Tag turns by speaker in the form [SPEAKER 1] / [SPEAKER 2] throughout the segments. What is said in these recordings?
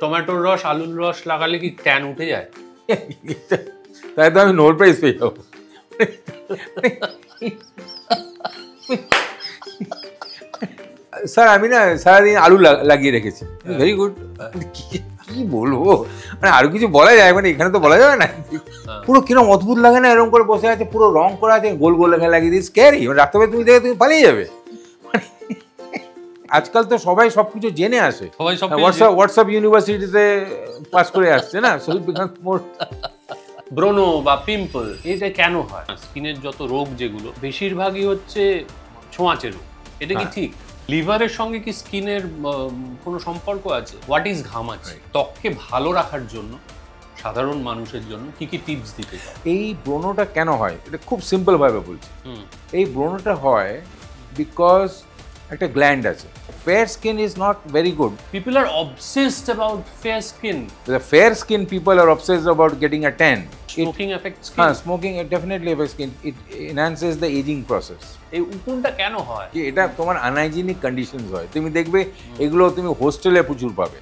[SPEAKER 1] টমেটোর রস আলুর রস লাগালে কি ট্যান উঠে যায়?
[SPEAKER 2] তাই তো আমি নোর প্রাইস পেয়ে যাবো। স্যার আমি না সারাদিন আলু লাগিয়ে রেখেছি, ভেরি গুড। কি বলবো, মানে আরো কিছু বলা যায়, মানে এখানে তো বলা যাবে না। পুরো কিরকম অদ্ভুত লাগে না, এরকম করে বসে আছে, পুরো রং করা আছে, গোল গোল লেখা লাগিয়ে দিস, স্ক্যারি। রাত্রে তুমি দেখে তুমি পালিয়ে যাবে। আজকাল তো সবাই সবকিছু জেনে আসে, হোয়াটসঅ্যাপ ইউনিভার্সিটিতে পাস করে আসছে না, সো ইট বিকামস মোর।
[SPEAKER 1] ব্রণ বা পিম্পল এটা কেন হয়? স্কিনের যত রোগ যেগুলো বেশিরভাগই হচ্ছে ছোঁয়াচে রোগ, এটা কি ঠিক? লিভারের সঙ্গে কি স্কিনের কোনো সম্পর্ক আছে? What is ghamachi? ত্বককে ভালো রাখার জন্য সাধারণ মানুষের জন্য কি কি টিপস দিতে চাও?
[SPEAKER 2] এই ব্রণটা কেন হয় এটা খুব সিম্পল ভাবে বলছি। এই ব্রণটা হয় বিকজ একটা গ্ল্যান্ড আছে। Fair skin is not very good.
[SPEAKER 1] People are obsessed about fair skin.
[SPEAKER 2] The fair skin people are obsessed about getting a tan.
[SPEAKER 1] Smoking affects skin.
[SPEAKER 2] Smoking definitely affects skin. It enhances the aging process.
[SPEAKER 1] এই উকুনটা কেন হয়?
[SPEAKER 2] এটা তোমার unhygienic conditions হয়। তুমি দেখবে এগুলো তুমি হোস্টেলে প্রচুর পাবে,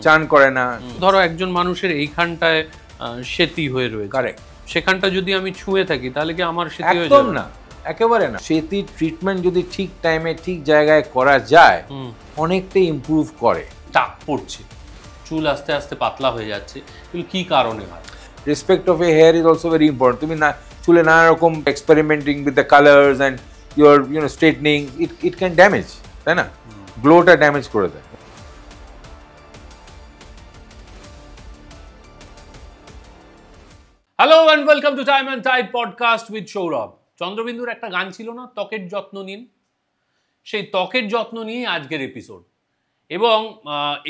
[SPEAKER 2] চান করে না।
[SPEAKER 1] ধরো একজন মানুষের এইখানটায় সেতি হয়ে রয়েছে,
[SPEAKER 2] কারেক্ট,
[SPEAKER 1] সেখানটা যদি আমি ছুঁয়ে থাকি তাহলে কি আমার সেতি হয়ে
[SPEAKER 2] যাবে?
[SPEAKER 1] একদম
[SPEAKER 2] না, একেবারে না। সেতির ট্রিটমেন্ট যদি ঠিক টাইমে ঠিক জায়গায় করা যায় অনেকটাই ইমপ্রুভ করে।
[SPEAKER 1] টাক পড়ছে, চুল আস্তে আস্তে পাতলা হয়ে যাচ্ছে, এগুলো কি কারণে হয়?
[SPEAKER 2] Respect of a hair is also very important. তুমি না চুলে নানা রকম experimenting with the colours and your straightening, it can damage, তাই না? গ্লোটা ড্যামেজ করে দেয়।
[SPEAKER 1] Hello and welcome to Time and Tide podcast with Sourav. চন্দ্রবিন্দুর একটা গান ছিল না, ত্বকের যত্ন নিন? সেই ত্বকের যত্ন নিয়ে আজকের এপিসোড। এবং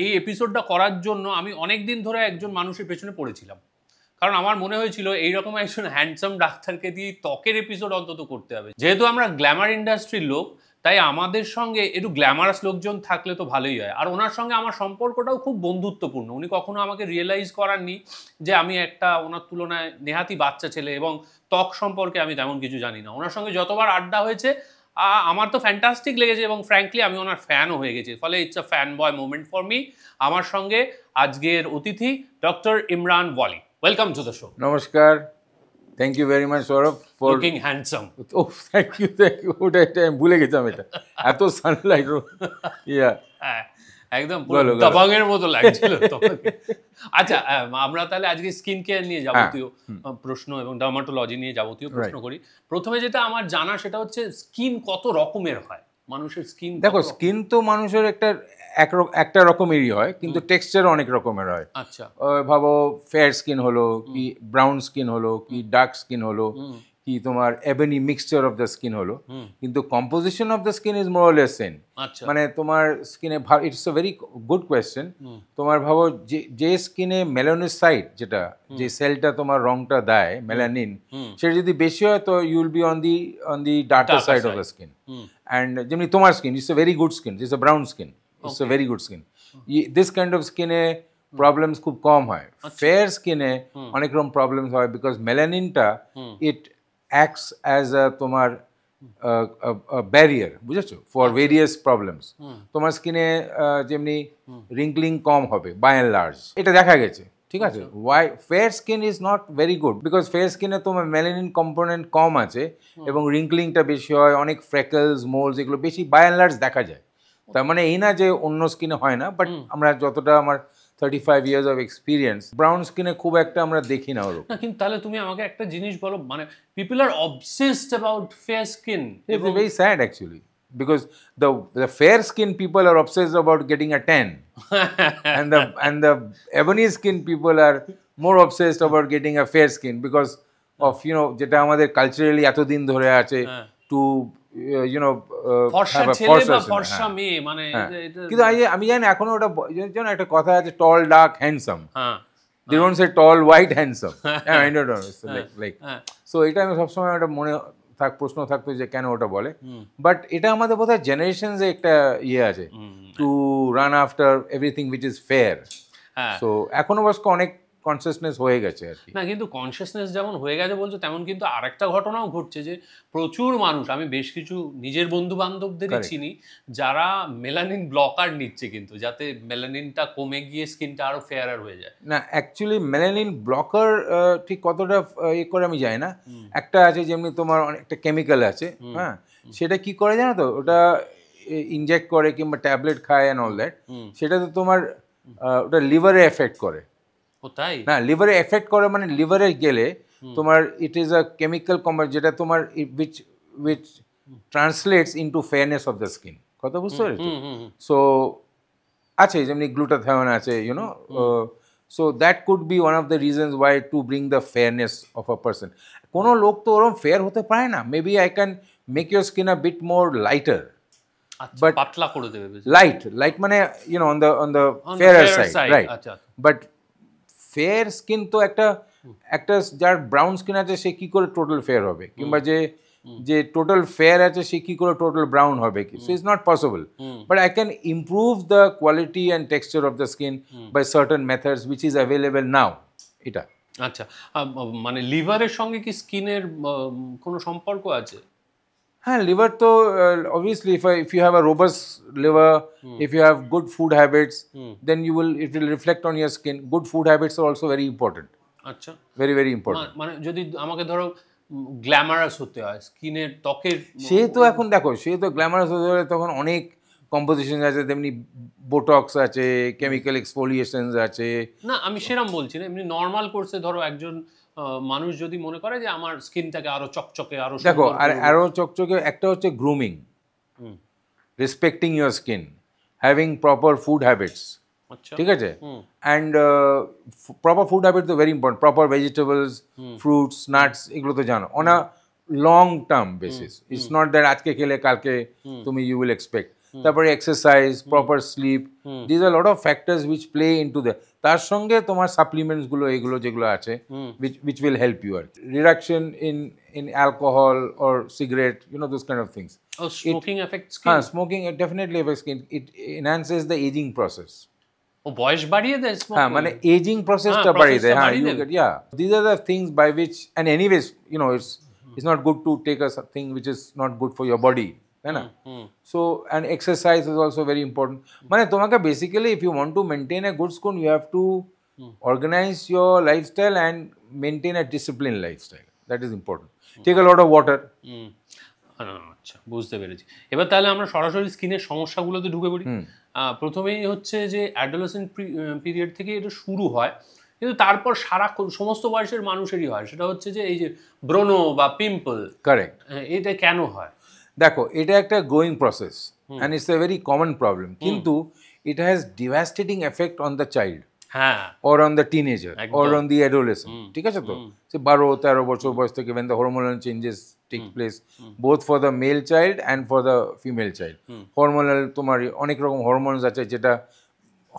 [SPEAKER 1] এই এপিসোডটা করার জন্য আমি অনেক দিন ধরে একজন মানুষের পেছনে পড়েছিলাম, কারণ আমার মনে হয়েছিল এইরকম একজন হ্যান্ডসাম ডাক্তারকে দিয়ে ত্বকের এপিসোড অন্তত করতে হবে। যেহেতু আমরা গ্ল্যামার ইন্ডাস্ট্রির লোক, তাই আমাদের সঙ্গে একটু গ্ল্যামারাস লোকজন থাকলে তো ভালোই হয়। আর ওনার সঙ্গে আমার সম্পর্কটাও খুব বন্ধুত্বপূর্ণ। উনি কখনো আমাকে রিয়েলাইজ করাননি যে আমি একটা ওনার তুলনায় নেহাতি বাচ্চা ছেলে এবং ত্বক সম্পর্কে আমি তেমন কিছু জানি না। ওনার সঙ্গে যতবার আড্ডা হয়েছে আমার তো ফ্যান্টাস্টিক লেগেছে এবং ফ্র্যাঙ্কলি আমি ওনার ফ্যানও হয়ে গেছি। ফলে it's a fan boy moment for me. আমার সঙ্গে আজকের অতিথি doctor Imran Wali. Welcome to the show.
[SPEAKER 2] নমস্কার, thank you very much Sourav for
[SPEAKER 1] looking handsome.
[SPEAKER 2] ও থ্যাংক ইউ, ওটা আমি ভুলে গেছিলাম, এটা এত সানলাইট। ইয়া
[SPEAKER 1] একদম দাবাংয়ের মতো লাগছিল। আচ্ছা, আমরা তাহলে আজকে স্কিন কেয়ার নিয়ে যাবতীয় প্রশ্ন এবং ডার্মাটোলজি নিয়ে যাবতীয় প্রশ্ন করি। প্রথমে যেটা আমার জানা সেটা হচ্ছে স্কিন কত রকমের হয়? মানুষের স্কিন,
[SPEAKER 2] দেখো স্কিন তো মানুষের একটা রকমেরই হয়, কিন্তু টেক্সচার অনেক রকমের হয়।
[SPEAKER 1] আচ্ছা,
[SPEAKER 2] ভাবো ফেয়ার স্কিন হলো কি ব্রাউন স্কিন হলো কি ডার্ক স্কিন হলো কি তোমার এবেনি মিক্সচার অফ দ্য স্কিন হলো, কিন্তু composition of the skin is more or less same. মানে তোমার স্কিনে, it's a very good question. তোমার ভাবো যে স্কিনে মেলানোসাইট, যেটা যে সেলটা তোমার রংটা দেয় মেলানিন, সেটা যদি বেশি হয় তো you will be on the darker side of the skin. And যেমনি তোমার skin, it's a very good skin, it's a brown skin, it's a very good skin. This kind of স্কিনে প্রবলেমস খুব কম হয়। ফেয়ার স্কিনে অনেক রকম problems হয় বিকজ মেলানিনটা ইট acts as a তোমার ব্যারিয়ার, বুঝেছো, ফর ভেরিয়াস প্রবলেমস। তোমার স্কিনে যেমনি রিঙ্কলিং কম হবে বাই অ্যান্ড লার্জ, এটা দেখা গেছে, ঠিক আছে। Why fair skin is not very good because fair স্কিনে তোমার মেলানিন কম্পোনেন্ট কম আছে এবং রিঙ্কলিংটা বেশি হয়, অনেক ফ্রেকলস মোলস এগুলো বেশি বাই অ্যান্ড লার্জ দেখা যায়। তার মানে এই না যে অন্য স্কিনে হয় না, বাট আমরা যতটা আমার 35 years of experience, ব্রাউন স্কিনে খুব একটা আমরা দেখি না ওরকম।
[SPEAKER 1] কিন্তু তাহলে তুমি আমাকে একটা জিনিস বলো, মানে people are obsessed about fair skin.
[SPEAKER 2] It's very sad actually because the fair skin people are obsessed about getting a tan and the ebony skin people are more obsessed about getting a fair skin because of যেটা আমাদের culturally এতদিন ধরে আছে to কিন্তু আমি জানি এখনো ওটা একটা কথা আছে, টল dark handsome, they don't say tall white handsome. I don't know, like so এটা আমি সবসময় একটা মনে প্রশ্ন থাকতো যে কেন ওটা বলে, বাট এটা আমাদের বোধহয় জেনারেশনসে একটা ইয়ে আছে to run after everything which is fair. So এখনো অনেক কনসিয়াসনেস হয়ে গেছে আর কি।
[SPEAKER 1] না কিন্তু কনসিয়াসনেস যেমন হয়ে গেছে বলছো, তেমন কিন্তু আরেকটা ঘটনাও ঘটছে যে প্রচুর মানুষ, আমি বেশ কিছু নিজের বন্ধু বান্ধবদেরই চিনি যারা মেলানিন ব্লকার নিচ্ছে, কিন্তু যাতে মেলানিনটা কমে গিয়ে স্কিনটা আরো ফেয়ারার হয়ে যায়।
[SPEAKER 2] না অ্যাকচুয়ালি মেলানিন ব্লকার ঠিক কতটা ইয়ে করে আমি জানি না। একটা আছে যেমনি তোমার একটা কেমিক্যাল আছে, হ্যাঁ, সেটা কি করে জানো তো, ওটা ইনজেক্ট করে কিংবা ট্যাবলেট খায় অ্যান্ড অল দ্যাট, সেটা তো তোমার ওটা লিভারে এফেক্ট করে।
[SPEAKER 1] ও তাই?
[SPEAKER 2] না লিভারে এফেক্ট করে মানে লিভারে গেলে তোমার it is a chemical compound যেটা তোমার which translates into fairness of the skin. কথা বুঝতে পেরেছো? সো আছে যেমনি গ্লুটাথায়োন আছে, you know, so that could be one of the reasons why to bring the fairness of a person. কোনো লোক তো ওরকম ফেয়ার হতে পারে না, maybe I can make your skin a bit more lighter,
[SPEAKER 1] but পাতলা করে দেবে,
[SPEAKER 2] লাইট মানে you know on the ফেয়ারার side, right? But fair skin তো একটা যার ব্রাউন স্কিন আছে সে কি করে টোটাল ফেয়ার হবে, কিংবা যে টোটাল ফেয়ার আছে সে কি করে টোটাল ব্রাউন হবে? So it's not possible, but I can improve the quality and texture of the skin by certain methods which is available now. এটা
[SPEAKER 1] আচ্ছা, মানে লিভারের সঙ্গে কি স্কিনের কোনো সম্পর্ক আছে?
[SPEAKER 2] হ্যাঁ, লিভার তো obviously if you have a robust liver, if you have good food habits, then it will reflect on your skin. Good food habits are also very important.
[SPEAKER 1] আচ্ছা,
[SPEAKER 2] very very important.
[SPEAKER 1] মানে যদি আমাকে ধরো glamorous হতে হয়, স্কিনের ত্বকের,
[SPEAKER 2] সে তো এখন দেখো, সে তো গ্ল্যামারাস হতে হলে তখন অনেক কম্পোজিশন আছে, তেমনি বোটক্স আছে, কেমিক্যাল এক্সফোলিয়েশনস আছে।
[SPEAKER 1] না আমি সেরকম বলছি না, এমনি নর্মাল কোর্সে ধরো একজন মানুষ যদি মনে করে যে আমার স্কিনটাকে আরো চকচকে, আরো
[SPEAKER 2] দেখো, আরো চকচকে একটা হচ্ছে grooming, respecting your skin, having proper food habits, ঠিক আছে, অ্যান্ড প্রপার ফুড হ্যাবিট তো very important. Proper vegetables, fruits, nuts, এগুলো তো জানো, on a long term basis. It's not that আজকে খেলে কালকে তুমি ইউ উইল এক্সপেক্ট। তারপরে exercise, proper sleep, this are lot of factors which play into the, তার সঙ্গে তোমার সাপ্লিমেন্টসগুলো এগুলো যেগুলো আছে which will help you আর কি। Reduction in alcohol or cigarette, you know, those kind of things.
[SPEAKER 1] Oh, smoking affects skin?
[SPEAKER 2] Smoking it definitely affects skin. It enhances the aging process.
[SPEAKER 1] ও বয়স বাড়িয়ে দেয় স্মোক?
[SPEAKER 2] হ্যাঁ, মানে এজিং প্রসেসটা বাড়িয়ে দেয়। হ্যাঁ, you get, yeah, these are the things by which, and anyways, you know, it's not good to take a thing which is not good for your body, তাই না? So and exercise is also very important. মানে তোমাকে basically if you want to maintain a good skin, you have to organize your lifestyle and maintain a disciplined lifestyle. That is important. Take a lot of water.
[SPEAKER 1] আচ্ছা, বুঝতে পেরেছি। এবার তাহলে আমরা সরাসরি স্কিনের সমস্যাগুলোতে ঢুকে পড়ি। প্রথমেই হচ্ছে যে অ্যাডোলেসেন্ট পিরিয়ড থেকে এটা শুরু হয়, কিন্তু তারপর সারাক্ষণ সমস্ত বয়সের মানুষেরই হয়, সেটা হচ্ছে যে এই যে ব্রণ বা পিম্পল।
[SPEAKER 2] কারেক্ট।
[SPEAKER 1] এটা কেন হয়?
[SPEAKER 2] দেখো, এটা একটা growing process and it's a very common problem, কিন্তু it has devastating effect on the child,
[SPEAKER 1] হ্যাঁ,
[SPEAKER 2] or on the teenager, or on the adolescent, ঠিক আছে তো? সে 12-13 বছর বয়স থেকে when the hormonal changes take place both for the male child and for the female child. Hormonal তোমার অনেক রকম হরমোনস আছে যেটা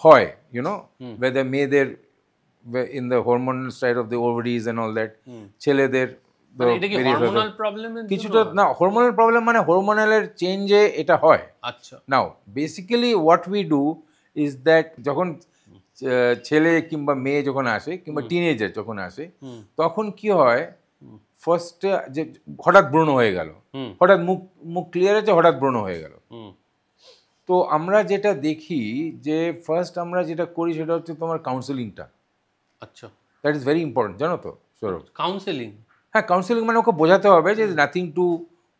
[SPEAKER 2] হয়, you know, whether মেয়েদের in the hormonal side of the ovaries and all that, ছেলেদের কিছুটা না, হরমোনাল প্রবলেম মানে হরমোনালের চেঞ্জে এটা হয়।
[SPEAKER 1] আচ্ছা,
[SPEAKER 2] now basically what we do is that যখন ছেলে কিংবা মেয়ে যখন আসে কিংবা টিনেজার যখন আসে, তখন কি হয়, ফার্স্টে যে হঠাৎ ব্রণ হয়ে গেল, হঠাৎ মুখ ক্লিয়ার আছে, হঠাৎ ব্রণ হয়ে গেল, তো আমরা যেটা দেখি যে ফার্স্ট আমরা যেটা করি সেটা হচ্ছে তোমার কাউন্সেলিংটা।
[SPEAKER 1] আচ্ছা,
[SPEAKER 2] দ্যাট ইজ ভেরি ইম্পর্টেন্ট, জানো তো সৌরভ?
[SPEAKER 1] কাউন্সেলিং?
[SPEAKER 2] হ্যাঁ, কাউন্সেলিং মানে ওকে বোঝাতে হবে যে নাথিং টু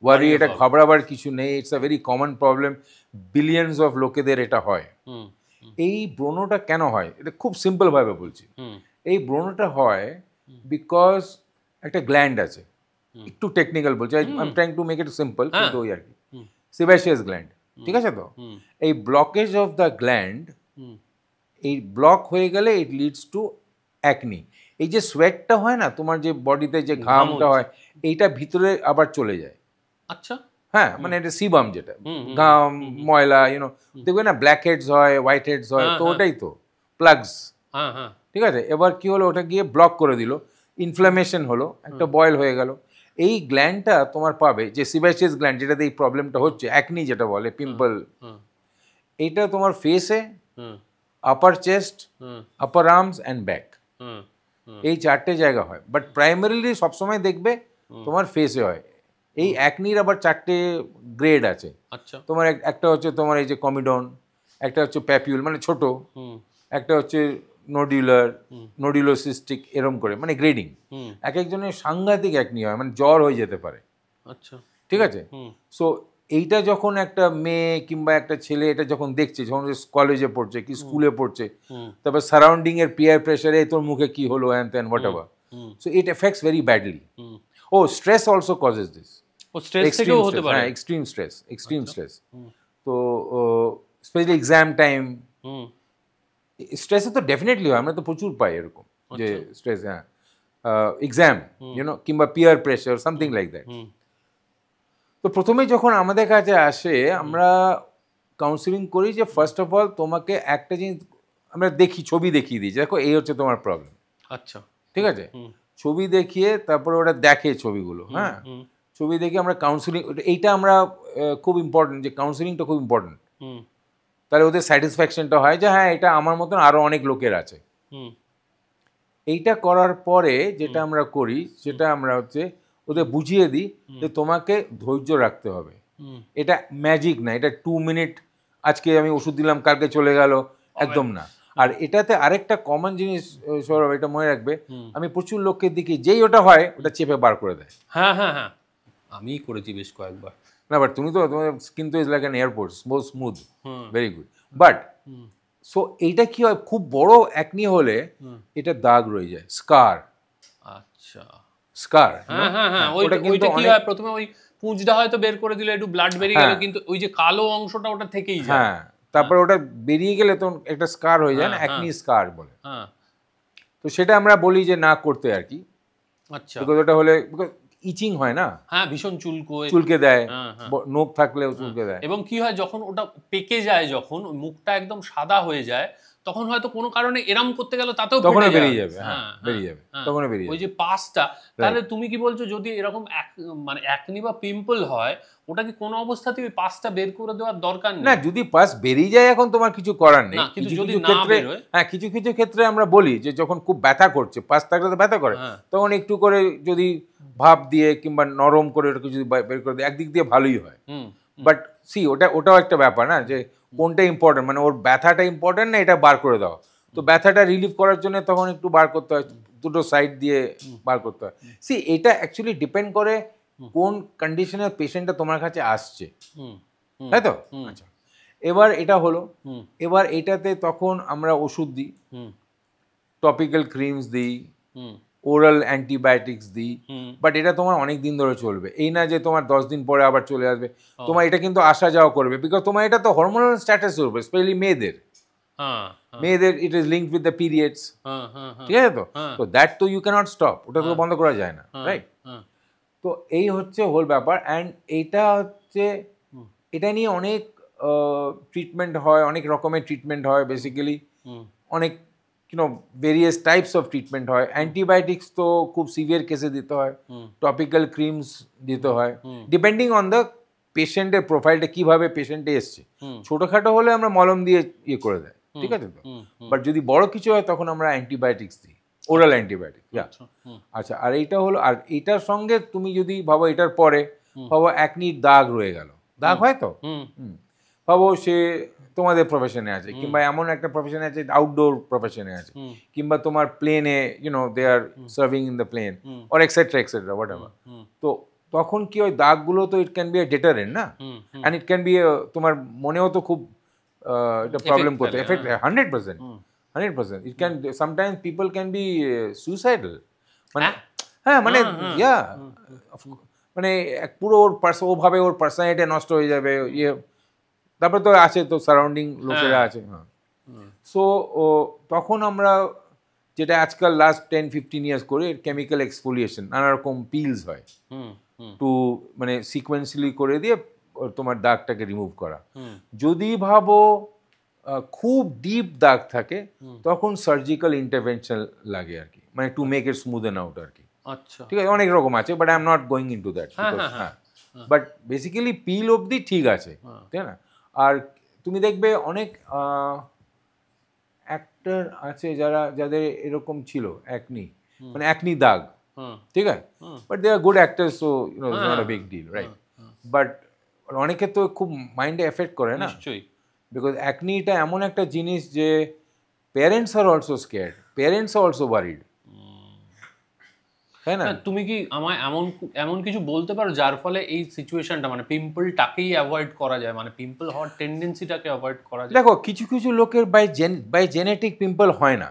[SPEAKER 2] ওয়ারি, এটা ঘাবড়াবার কিছু নেই, it's a very common problem, billions of লোকেদের এটা হয়। এই ব্রণটা কেন হয় এটা খুব সিম্পলভাবে বলছি। এই ব্রণটা হয় বিকজ একটা গ্ল্যান্ড আছে, একটু টেকনিক্যাল বলছি, I am trying to make it simple, কিন্তু ওই আর কি, সেবাসিয়াস গ্ল্যান্ড, ঠিক আছে তো? এই ব্লকেজ অফ দ্য গ্ল্যান্ড, এই ব্লক হয়ে গেলে ইট লিডস টু অ্যাকনি। এই যে সোয়েটটা হয় না তোমার, যে বডিতে যে ঘামটা হয়, এইটা ভিতরে আবার চলে যায়।
[SPEAKER 1] আচ্ছা,
[SPEAKER 2] হ্যাঁ, মানে এটা সিবাম, যেটা ঘাম ময়লা, ইউনো, দেখবে না ব্ল্যাক হেডস হয়, হোয়াইট হেডস হয়, তো ওটাই তো প্লাগস, ঠিক আছে? এবার কি হলো, ওটা গিয়ে ব্লক করে দিল, ইনফ্লামেশন হলো, একটা বয়েল হয়ে গেল। এই গ্ল্যান্ডটা তোমার পাবে, যে সিবাসিয়াস গ্ল্যান্ড যেটাতে এই প্রবলেমটা হচ্ছে, অ্যাকনি যেটা বলে, পিম্পল, এইটা তোমার ফেসে, আপার chest, upper arms and back, এই 4টে জায়গা হয়, বাট প্রাইমারিলি সবসময় দেখবে তোমার ফেসে হয়। এই অ্যাকনির আবার 4টে গ্রেড আছে।
[SPEAKER 1] আচ্ছা,
[SPEAKER 2] তোমার একটা হচ্ছে তোমার এই যে কমিডন, একটা হচ্ছে প্যাপিউল মানে ছোট, একটা হচ্ছে নোডুলার, নোডুলোসিস্টিক, এরম করে মানে গ্রেডিং। এক একজনের সাংঘাতিক অ্যাকনি হয়, মানে জ্বর হয়ে যেতে পারে।
[SPEAKER 1] আচ্ছা,
[SPEAKER 2] ঠিক আছে। সো এইটা যখন একটা মেয়ে কিংবা একটা ছেলে এটা যখন দেখছে, যখন কলেজে পড়ছে কি স্কুলে পড়ছে, তারপর সারাউন্ডিং এর পিয়ার প্রেশারে তোর মুখে কি হলো হ্যান ত্যান whatever, so it affects very badly. ও stress also causes this.
[SPEAKER 1] Stress হতে পারে,
[SPEAKER 2] এক্সট্রিম স্ট্রেস। তো স্পেশালি এক্সাম টাইম স্ট্রেসে তো ডেফিনেটলি হয়, আমরা তো প্রচুর পাই এরকম যে স্ট্রেস, হ্যাঁ এক্সাম কিংবা peer pressure something like that. তো প্রথমে যখন আমাদের কাছে আসে আমরা কাউন্সিলিং করি যে ফার্স্ট অফ অল তোমাকে একটা জিনিস আমরা দেখি, ছবি দেখিয়ে দিই, দেখো এই হচ্ছে তোমার প্রবলেম।
[SPEAKER 1] আচ্ছা,
[SPEAKER 2] ঠিক আছে, ছবি দেখিয়ে তারপরে ওরা দেখে ছবিগুলো, হ্যাঁ ছবি দেখে আমরা কাউন্সিলিং, এইটা আমরা খুব ইম্পর্টেন্ট যে কাউন্সিলিংটা খুব ইম্পর্টেন্ট। তাহলে ওদের স্যাটিসফ্যাকশনটা হয় যে হ্যাঁ এটা আমার মতন আরো অনেক লোকের আছে। এইটা করার পরে যেটা আমরা করি সেটা আমরা হচ্ছে ওদের বুঝিয়ে দিই যে তোমাকে ধৈর্য রাখতে হবে। এটা ম্যাজিক না, এটা 2 মিনিট আজকে আমি ওষুধ দিলাম কালকে চলে গেল, একদম না। আর এটাতে আরেকটা কমন জিনিস সৌরভ, এটা মনে রাখবে, আমি প্রচুর লোককে দেখি যেই ওটা হয় ওটা চেপে বার করে দেয়।
[SPEAKER 1] হ্যাঁ হ্যাঁ হ্যাঁ, আমি করেছি বেশ কয়েকবার।
[SPEAKER 2] না বাট তুমি তো, তোমার স্কিন তো is like an airport, smooth, very good. But so এইটা কি হয়, খুব বড় অ্যাকনি হলে এটা দাগ রয়ে যায়, স্কার।
[SPEAKER 1] আচ্ছা,
[SPEAKER 2] স্কার,
[SPEAKER 1] হ্যাঁ হ্যাঁ হ্যাঁ, ওইটা কি হয়, প্রথমে ওই পুঁজটা হয়তো বের করে দিলে একটু ব্লাড বেরিয়ে গেল, কিন্তু ওই যে কালো অংশটা ওটা থেকেই যায়।
[SPEAKER 2] হ্যাঁ, তারপর ওটা বেরিয়ে গেলে তো একটা স্কার হয়ে যায় না, অ্যাকনি স্কার বলে।
[SPEAKER 1] হ্যাঁ,
[SPEAKER 2] তো সেটা আমরা বলি যে না করতে আর কি।
[SPEAKER 1] আচ্ছা,
[SPEAKER 2] বিকজ ওটা হলে ইচিং হয় না,
[SPEAKER 1] হ্যাঁ ভীষণ
[SPEAKER 2] চুলকে দেয়, নখ থাকলেও চুলকে দেয়।
[SPEAKER 1] এবং কি হয় যখন ওটা পেকে যায়, যখন মুখটা একদম সাদা হয়ে যায়, তখন হয়তো কোনো কারণে এরম করতে গেল তাতেও
[SPEAKER 2] তখন বেরিয়ে যাবে, হ্যাঁ বেরিয়ে যাবে, তখন বেরিয়ে যাবে
[SPEAKER 1] ওই যে পাসটা। তাহলে তুমি কি বলছো, যদি এরকম মানে অ্যাকনি বা পিম্পল হয়, ওটা কি কোনো অবস্থাতেই ওই পাসটা বের করে দেওয়ার দরকার নেই?
[SPEAKER 2] না, যদি পাস বেরিয়ে যায় এখন তোমার কিছু করার নেই।
[SPEAKER 1] কিছু যদি
[SPEAKER 2] ক্ষেত্রে, হ্যাঁ কিছু কিছু ক্ষেত্রে আমরা বলি যে যখন খুব ব্যথা করছে, পাস থাকলে তো ব্যথা করে, তখন একটু করে যদি ভাপ দিয়ে কিংবা নরম করে ওটাকে যদি বের করে দেয়, একদিক দিয়ে ভালোই হয়। বাট সি ওটাও একটা ব্যাপার না, যে কোনটা ইম্পর্টেন্ট, মানে ওর ব্যথাটা ইম্পর্টেন্ট না এটা বার করে দাও। তো ব্যথাটা রিলিভ করার জন্য তখন একটু বার করতে হয়, দুটো সাইড দিয়ে বার করতে হয়। সি এটা অ্যাকচুয়ালি ডিপেন্ড করে কোন কন্ডিশনের পেশেন্টটা তোমার কাছে আসছে, তাই তো? আচ্ছা, এবার এটা হলো, এবার এটাতে তখন আমরা ওষুধ দিই, টপিক্যাল ক্রিমস দিই, ওরাল অ্যান্টিবায়োটিক্স দিই, বাট এটা তোমার অনেক দিন ধরে চলবে, এই না যে তোমার 10 দিন পরে আবার চলে আসবে। তোমার এটা কিন্তু আসা যাওয়া করবে, বিকজ তোমার এটা তো হরমোনাল স্ট্যাটাসের উপরে, স্পেশালি মেয়েদের it is linked with the periods, ঠিক আছে তো? তো দ্যাট তো ইউ ক্যানট স্টপ, ওটা তো বন্ধ করা যায় না, রাইট? তো এই হচ্ছে হোল ব্যাপার। অ্যান্ড এইটা হচ্ছে, এটা নিয়ে অনেক ট্রিটমেন্ট হয়, অনেক রকমের ট্রিটমেন্ট হয়, বেসিক্যালি অনেক ভেরিয়াস টাইপস অফ ট্রিটমেন্ট হয়। অ্যান্টিবায়োটিক্স তো খুব সিভিয়ার কেসে দিতে হয়, টপিক্যাল ক্রিমস দিতে হয়, ডিপেন্ডিং অন দ্য পেশেন্টের প্রোফাইলটা, কিভাবে পেশেন্টে এসছে। ছোটোখাটো হলে আমরা মলম দিয়ে ইয়ে করে দেয়, ঠিক আছে তো? বাট যদি বড় কিছু হয় তখন আমরা অ্যান্টিবায়োটিক্স দিই, ওরাল অ্যান্টিবায়োটিক। আচ্ছা, আর এইটা হলো, আর এইটার সঙ্গে তুমি যদি ভাবো এটার পরে ভাবো অ্যাকনির দাগ রয়ে গেল, দাগ হয় তো, ভাবো সে তোমাদের প্রফেশনে আছে, কিংবা এমন একটা প্রফেশনে আছে আউটডোর প্রফেশনে আছে, কিংবা তোমার প্লেনে they are serving in the plane or etcetera etcetera whatever. তো তখন কি ওই দাগগুলো তো it can be a deterrent না, অ্যান্ড ইট ক্যান বি তোমার মনেও তো খুব এটা প্রবলেম করতে effect 100%. It can sometimes people can be suicidal. মানে হ্যাঁ মানে মানে পুরো ওভাবে ওর পার্সোনালিটি নষ্ট হয়ে যাবে, ইয়ে। তারপরে তো আছে তো সারাউন্ডিং লোকেরা আছে, হ্যাঁ। সো তখন আমরা যেটা আজকাল লাস্ট 10-15 ইয়ার্স করে কেমিক্যাল এক্সফোলিয়েশন, নানা রকম পিলস হয় টু মানে সিকোয়েন্সিয়ালি করে দিয়ে তোমার দাগটাকে রিমুভ করা। যদি ভাবো খুব ডিপ দাগ থাকে তখন সার্জিক্যাল ইন্টারভেনশন লাগে আর কি, মানে টু মেক ইট স্মুদেন আউট আর কি।
[SPEAKER 1] আচ্ছা,
[SPEAKER 2] ঠিক আছে, অনেক রকম আছে, but I am not going into that. হ্যাঁ, বাট বেসিক্যালি পিল অবধি ঠিক আছে, তাই না? আর তুমি দেখবে অনেক অ্যাক্টর আছে যাদের এরকম ছিল অ্যাকনি, মানে অ্যাকনি দাগ, ঠিক আছে, but they are good actors, so you know it's not a big deal, right? But অনেকে তো খুব মাইন্ডে এফেক্ট করে না,
[SPEAKER 1] নিশ্চয়ই,
[SPEAKER 2] বিকজ অ্যাকনিটা এমন একটা জিনিস যে parents are also scared, parents are also worried, তাই না?
[SPEAKER 1] তুমি কি আমায় এমন কিছু বলতে পারো যার ফলে এই সিচুয়েশনটা, মানে পিম্পলটাকেই অ্যাভয়েড করা যায়, মানে পিম্পল হওয়ার টেন্ডেন্সিটাকে অ্যাভয়েড করা যায়?
[SPEAKER 2] দেখো, কিছু কিছু লোকের বাই জেনেটিক পিম্পল হয় না,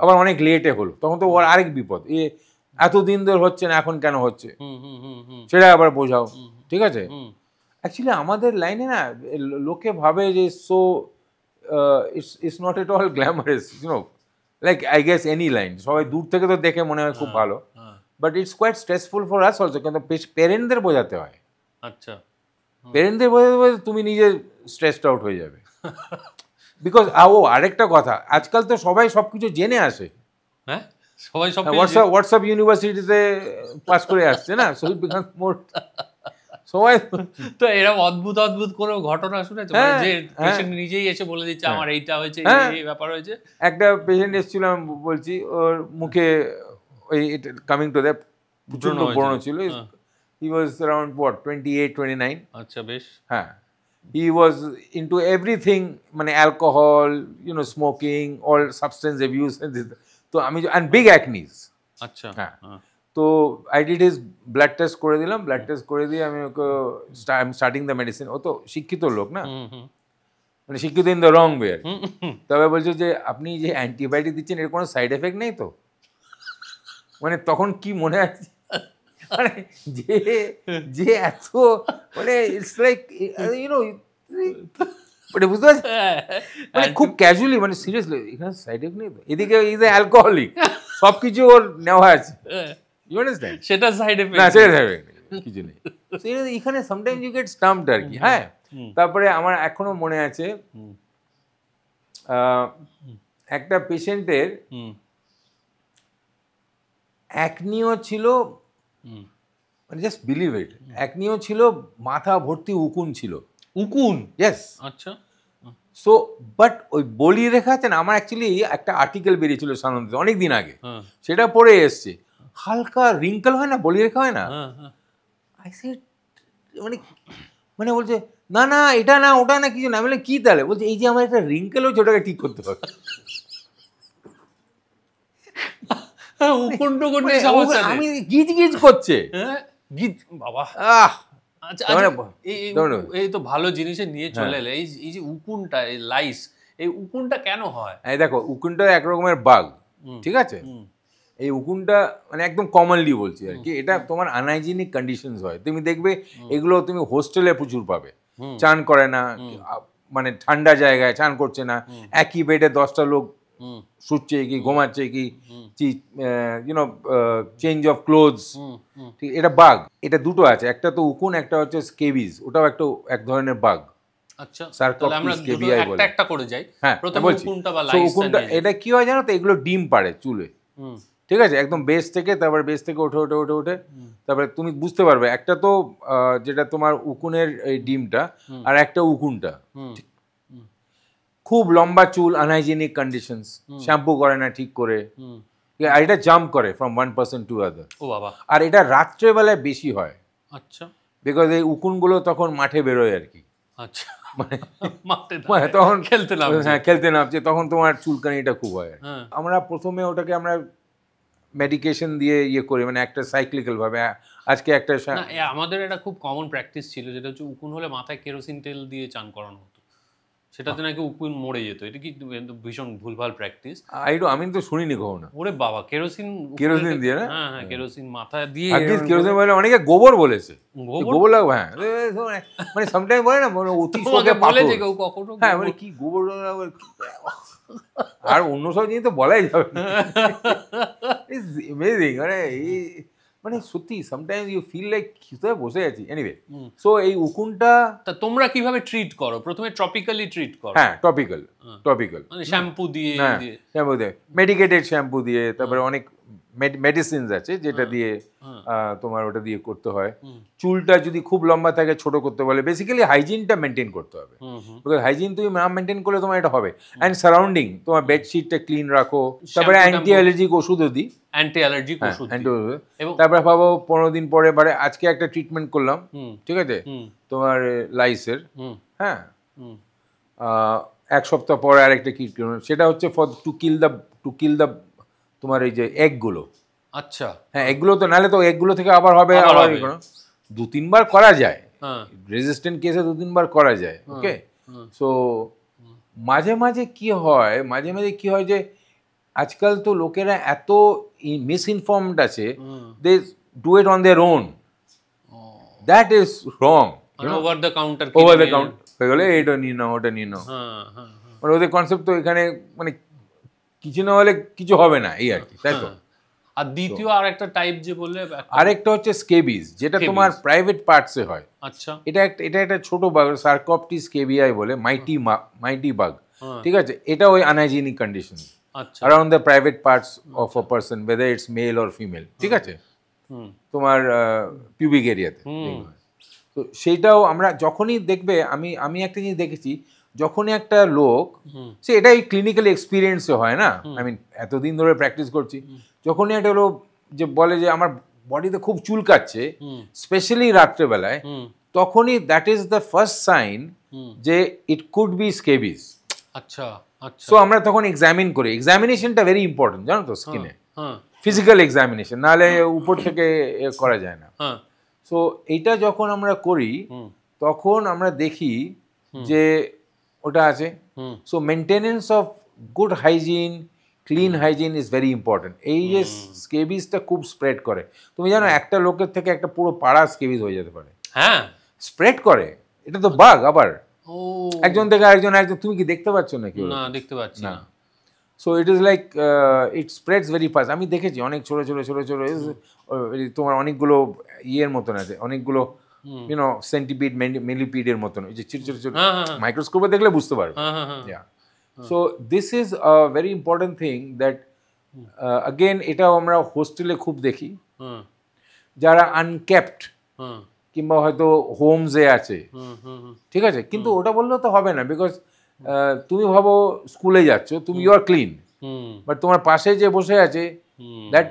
[SPEAKER 2] আবার অনেক লেটে হলো, তখন তো ওর আরেক বিপদ, এতদিন ধরে হচ্ছে না, এখন কেন হচ্ছে সেটা আবার বোঝাও, ঠিক আছে? অ্যাকচুয়ালি আমাদের লাইনে না লোকে ভাবে যে so it's not at all glamorous, you know, like I guess any line, সবাই দূর থেকে তো দেখে মনে হয় খুব ভালো, but it's quite stressful for us also, কিন্তু পেরেন্টদের বোঝাতে হয়।
[SPEAKER 1] আচ্ছা,
[SPEAKER 2] পেরেন্টদের বোঝাতে বোঝাতে তুমি নিজে স্ট্রেসড আউট হয়ে যাবে, বিকজ আরেকটা কথা, আজকাল তো সবাই সবকিছু জেনে আসে,
[SPEAKER 1] হ্যাঁ, সবাই সব
[SPEAKER 2] হোয়াটসঅ্যাপ ইউনিভার্সিটিতে পাস করে আসছে না, সো ইট বিকামস মোর, সবাই
[SPEAKER 1] তো এরকম অদ্ভুত অদ্ভুত কোনো ঘটনা শুনেছো, যে পেশেন্ট নিজেই এসে বলে দিচ্ছে আমার এইটা হয়েছে, এই ব্যাপার হয়েছে?
[SPEAKER 2] একটা পেশেন্ট এসেছিল, আমি বলছি, ওর মুখে ওই কামিং টু দ্যাট প্রচন্ড ব্রণ ছিল, হি ওয়াজ অ্যারাউন্ড 28-29,
[SPEAKER 1] আচ্ছা, বেশ,
[SPEAKER 2] হ্যাঁ, হি ওয়াজ ইনটু এভরিথিং, মানে alcohol, you know, smoking, all substance abuse, তো আমি অ্যান্ড বিগ অ্যাকনিস,
[SPEAKER 1] আচ্ছা,
[SPEAKER 2] হ্যাঁ, তো I did his blood test করে দিলাম, ব্লাড টেস্ট করে দিয়ে আমি ওকে স্টার্টিং দ্য মেডিসিন, ও তো শিক্ষিত লোক না, মানে শিক্ষিত ইন দ্য রং ওয়ে, তবে বলছে যে আপনি যে অ্যান্টিবায়োটিক দিচ্ছেন এর কোনো সাইড এফেক্ট নেই তো, মানে তখন কি মনে আছে, মানে যে এত, মানে ইটস লাইক, ইউ নো, মানে বুঝতে পারছি, মানে খুব ক্যাজুয়ালি, মানে সিরিয়াসলি, এখানে সাইড এফেক্ট নেই তো, এদিকে ইজ এ অ্যালকোহলিক, সবকিছু ওর নেওয়া আছে, ইউ আন্ডারস্ট্যান্ড,
[SPEAKER 1] সেটা সাইড এফেক্ট
[SPEAKER 2] না, সেটা সাইড এফেক্ট কিছু নেই, এখানে সামটাইমস ইউ গেট স্টাম্পড আর কি। হ্যাঁ, তারপরে আমার এখনো মনে আছে একটা পেশেন্টের অ্যাকনিও ছিল, মানে জাস্ট বিলিভ ইট, অ্যাকনিও ছিল, মাথা ভর্তি উকুন ছিল,
[SPEAKER 1] উকুন,
[SPEAKER 2] ইয়েস,
[SPEAKER 1] আচ্ছা,
[SPEAKER 2] সো বাট ওই বলি রেখা আছে না, আমার অ্যাকচুয়ালি একটা আর্টিকেল বেরিয়েছিল সানন্দে অনেক দিন আগে, সেটা পড়ে এসছে, হালকা রিঙ্কল হয় না, বলি রেখা হয় না, আই সেড, মানে বলছে না না এটা না ওটা না কিছু না, বলে কি তাহলে, বলছে এই যে আমার একটা রিঙ্কেল হচ্ছে ওটাকে ঠিক করতে হবে, আমি গিজ গিজ করছে,
[SPEAKER 1] বাবা, আচ্ছা, এই তো ভালো জিনিসে নিয়ে চলে এলে, এই যে উকুনটা, এই লাইস, এই উকুনটা কেন হয়?
[SPEAKER 2] এই দেখো, উকুনটা এক রকমের বাগ, ঠিক আছে, এই উকুনটা মানে একদম কমনলি বলছি আর কি, এটা তোমার আনহাইজিনিক কন্ডিশনস হয়, তুমি দেখবে এগুলো তুমি হোস্টেলে প্রচুর পাবে, চান করে না, মানে ঠান্ডা জায়গায় চান করছে না, একই বেডে 10টা লোক শুচ্ছে কি ঘুমাচ্ছে কি, ইউনো, চেঞ্জ অফ ক্লোথস, ঠিক, এটা বাগ, এটা দুটো আছে, একটা তো উকুন, একটা হচ্ছে স্কেবিজ, ওটাও এক ধরনের বাগ,
[SPEAKER 1] আচ্ছা, তাহলে আমরা একটা করে যাই, প্রথমে উকুনটা বা লাইসটা,
[SPEAKER 2] এটা কি হয় জানো তো, এগুলো ডিম পাড়ে চুলে, ঠিক আছে, একদম বেস থেকে, তারপর বেস থেকে ওঠে ওঠে ওঠে ওঠে, তারপরে তুমি বুঝতে পারবে একটা তো যেটা তোমার উকুনের এই ডিমটা, আর একটা উকুনটা, খুব লম্বা চুল, আনহাইজিনিক কন্ডিশনস, শ্যাম্পু করে না ঠিক করে, আর এটা জাম্প করে from one person to other,
[SPEAKER 1] ও বাবা,
[SPEAKER 2] আর এটা রাত্রেবেলায় বেশি হয়,
[SPEAKER 1] আচ্ছা,
[SPEAKER 2] বিকজ এই উকুনগুলো তখন মাঠে বেরোয় আর কি,
[SPEAKER 1] আচ্ছা,
[SPEAKER 2] মানে তখন
[SPEAKER 1] খেলতে
[SPEAKER 2] নামছে, তখন তোমার চুলকানিটা খুব হয়। আমরা প্রথমে ওটাকে আমরা মেডিকেশন দিয়ে ইয়ে করি, মানে একটা সাইক্লিক্যাল ভাবে, আজকে একটা,
[SPEAKER 1] আমাদের একটা খুব কমন প্র্যাকটিস ছিল, যেটা হচ্ছে উকুন হলে মাথায় কেরোসিন তেল দিয়ে চান করানো হতো, সেটাতে নাকি উকুন মরে যেত, এটা কি ভীষণ ভুলভাল প্র্যাকটিস,
[SPEAKER 2] আমি তো শুনিনি কখনো,
[SPEAKER 1] ওরে বাবা, কেরোসিন
[SPEAKER 2] দিয়ে না,
[SPEAKER 1] হ্যাঁ, কেরোসিন মাথায় দিয়ে,
[SPEAKER 2] কেরোসিন বলে, অনেকে গোবর বলেছে, গোবর লাগবে, হ্যাঁ, মানে সামটাইম বলে না, অতি শোকে
[SPEAKER 1] বলেছে কেউ কখনো,
[SPEAKER 2] হ্যাঁ, মানে কি গোবর, আর অন্য সব জিনিস তো বলাই যাবে না, মানে সত্যি সামটাইমস ইউ ফিল লাইক কোথায় বসে আছি। এনিওয়ে, সো এই উকুনটা
[SPEAKER 1] তোমরা কিভাবে ট্রিট করো? প্রথমে টপিক্যালি ট্রিট করো?
[SPEAKER 2] হ্যাঁ, টপিক্যাল,
[SPEAKER 1] মানে শ্যাম্পু দিয়ে,
[SPEAKER 2] শ্যাম্পু দিয়ে, মেডিকেটেড শ্যাম্পু দিয়ে, তারপরে অনেক মেডিসিনস আছে যেটা দিয়ে তোমার ওটা দিয়ে করতে হয়। চুলটা যদি খুব লম্বা থাকে ছোট করতে বলে। বেসিক্যালি হাইজিনটা মেনটেন করতে হবে, বিকজ হাইজিন তুমি না মেনটেন করলে তোমার এটা হবে। অ্যান্ড সারাউন্ডিং তোমার বেডশিটটা ক্লিন রাখো। তারপরে অ্যান্টি অ্যালার্জিক ওষুধও দিই,
[SPEAKER 1] অ্যান্টি অ্যালার্জিক ওষুধ।
[SPEAKER 2] তারপরে ভাবো 15 দিন পরে আজকে একটা ট্রিটমেন্ট করলাম, ঠিক আছে, তোমার লাইসের, হ্যাঁ, 1 সপ্তাহ পরে আরেকটা কিট করলাম, সেটা হচ্ছে ফর টু কিল দ্য তোমার এই যে এগগুলো।
[SPEAKER 1] আচ্ছা,
[SPEAKER 2] হ্যাঁ, এগুলো তো নাহলে তো এগগুলো থেকে আবার হবে, আবার 2-3 বার করা যায়, রেজিস্ট্যান্ট কেসে 2-3 বার করা যায়। ওকে, সো মাঝে মাঝে কি হয় যে আজকাল তো লোকেরা এত মিসইনফর্মড আছে, they do it on their own, that is wrong.
[SPEAKER 1] Over the counter
[SPEAKER 2] হয়ে গেলে এটা নিয়ে নাও, ওটা নিয়ে নাও, মানে ওদের কনসেপ্ট তো এখানে মানে কিছু না হলে কিছু হবে না, এই আর কি, তাই তো।
[SPEAKER 1] আর দ্বিতীয় আরেকটা টাইপ যে বললে,
[SPEAKER 2] আরেকটা হচ্ছে স্কেবিজ, যেটা তোমার প্রাইভেট পার্টসে হয়।
[SPEAKER 1] আচ্ছা, এটা
[SPEAKER 2] একটা ছোট বাগ, সার্কপটিস স্কেবিয়াই বলে, মাইটি বাগ, ঠিক আছে। এটা ওই unhygienic condition around the private parts of a person, whether it's male or female, ঠিক আছে, তোমার পিউবিক এরিয়াতে। তো সেইটাও আমরা যখনই দেখবে, আমি একটা জিনিস দেখেছি, যখনই একটা লোক, সে এটাই ক্লিনিক্যাল এক্সপিরিয়েন্সে হয় না, এতদিন ধরে প্র্যাকটিস করছি, যখনই একটা লোক যে বলে যে আমার বডিতে খুব চুলকাচ্ছে, স্পেশালি রাত্রেবেলায়, তখনই that is the first sign যে ইট কুড বি স্কেবিজ।
[SPEAKER 1] আচ্ছা,
[SPEAKER 2] সো আমরা তখন এক্সামিন করি। এক্সামিনেশনটা ভেরি ইম্পর্টেন্ট, জানো তো, স্কিনে ফিজিক্যাল এক্সামিনেশন, নাহলে উপর থেকে করা যায় না। সো এইটা যখন আমরা করি তখন আমরা দেখি যে ওটা আছে। So maintenance of good hygiene, clean hygiene is very important. এই যে স্কেবিজটা খুব স্প্রেড করে, তুমি জানো একটা লোকের থেকে একটা পুরো পাড়া স্কেবিজ হয়ে যেতে পারে।
[SPEAKER 1] হ্যাঁ,
[SPEAKER 2] স্প্রেড করে, এটা তো বাগ। আবার একজন থেকে আরেকজন, তুমি কি দেখতে পাচ্ছ নাকি?
[SPEAKER 1] না, দেখতে পাচ্ছি না।
[SPEAKER 2] So it is like it spreads very fast. আমি দেখেছি অনেক ছোট তোমার অনেকগুলো ইয়ের মতন আছে, অনেকগুলো ইউনো সেন্টিপিড, মিলিপিডের মতন, যে ছোট ছোট মাইক্রোস্কোপে দেখলে বুঝতে পারবে। So this is a very important thing that again এটাও আমরা হোস্টেলে খুব দেখি, যারা আনকেপ্ট কিংবা হয়তো হোমসে আছে, ঠিক আছে, কিন্তু ওটা বললেও তো হবে না, বিকজ তুমি ভাবো স্কুলে যাচ্ছ, তুমি ইউ আর ক্লিন, বাট তোমার পাশে যে বসে আছে, that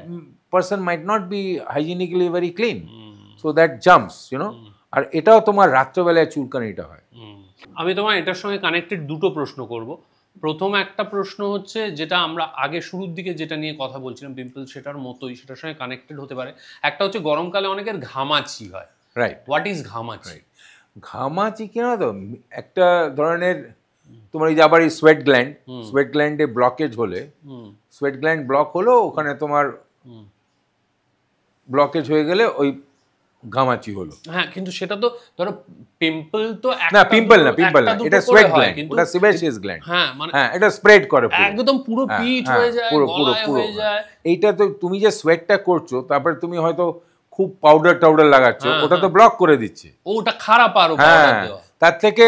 [SPEAKER 2] person might not be hygienically very clean, so that jumps, you know. আর এটাও তোমার রাত্রবেলায় চুলকানিটা হয়।
[SPEAKER 1] আমি তোমার এটার সঙ্গে কানেক্টেড দুটো প্রশ্ন করব। প্রথম একটা প্রশ্ন হচ্ছে, যেটা আমরা আগে শুরুর দিকে যেটা নিয়ে কথা বলছিলাম, পিম্পল, সেটার মতোই, সেটার সঙ্গে কানেক্টেড হতে পারে। একটা হচ্ছে গরমকালে অনেকের ঘামাচি হয়।
[SPEAKER 2] Right,
[SPEAKER 1] what is ghamachi?
[SPEAKER 2] ঘামাচি কি না, তো একটা ধরনের তোমার এই যে আবার এই সোয়েট গ্ল্যান্ডে ব্লকেজ হলে, সোয়েট গ্ল্যান্ড ব্লক হলো, ওখানে তোমার ব্লকেজ হয়ে গেলে ওই ঘামাচি হলো।
[SPEAKER 1] হ্যাঁ, কিন্তু সেটা তো ধরো পিম্পল তো
[SPEAKER 2] না, পিম্পল না, এটা সোয়েট গ্ল্যান্ড, ওটা সিবেশিয়াস গ্ল্যান্ড।
[SPEAKER 1] হ্যাঁ, মানে
[SPEAKER 2] এটা স্প্রেড করে
[SPEAKER 1] একদম পুরো পিচ হয়ে যায়, গলায় হয়ে যায়।
[SPEAKER 2] এইটা তো তুমি যে সোয়েটটা করছো, তারপরে তুমি হয়তো খুব পাউডার লাগাচ্ছ, ওটা তো ব্লক করে দিচ্ছে,
[SPEAKER 1] ওটা খারাপ। আরো
[SPEAKER 2] তার থেকে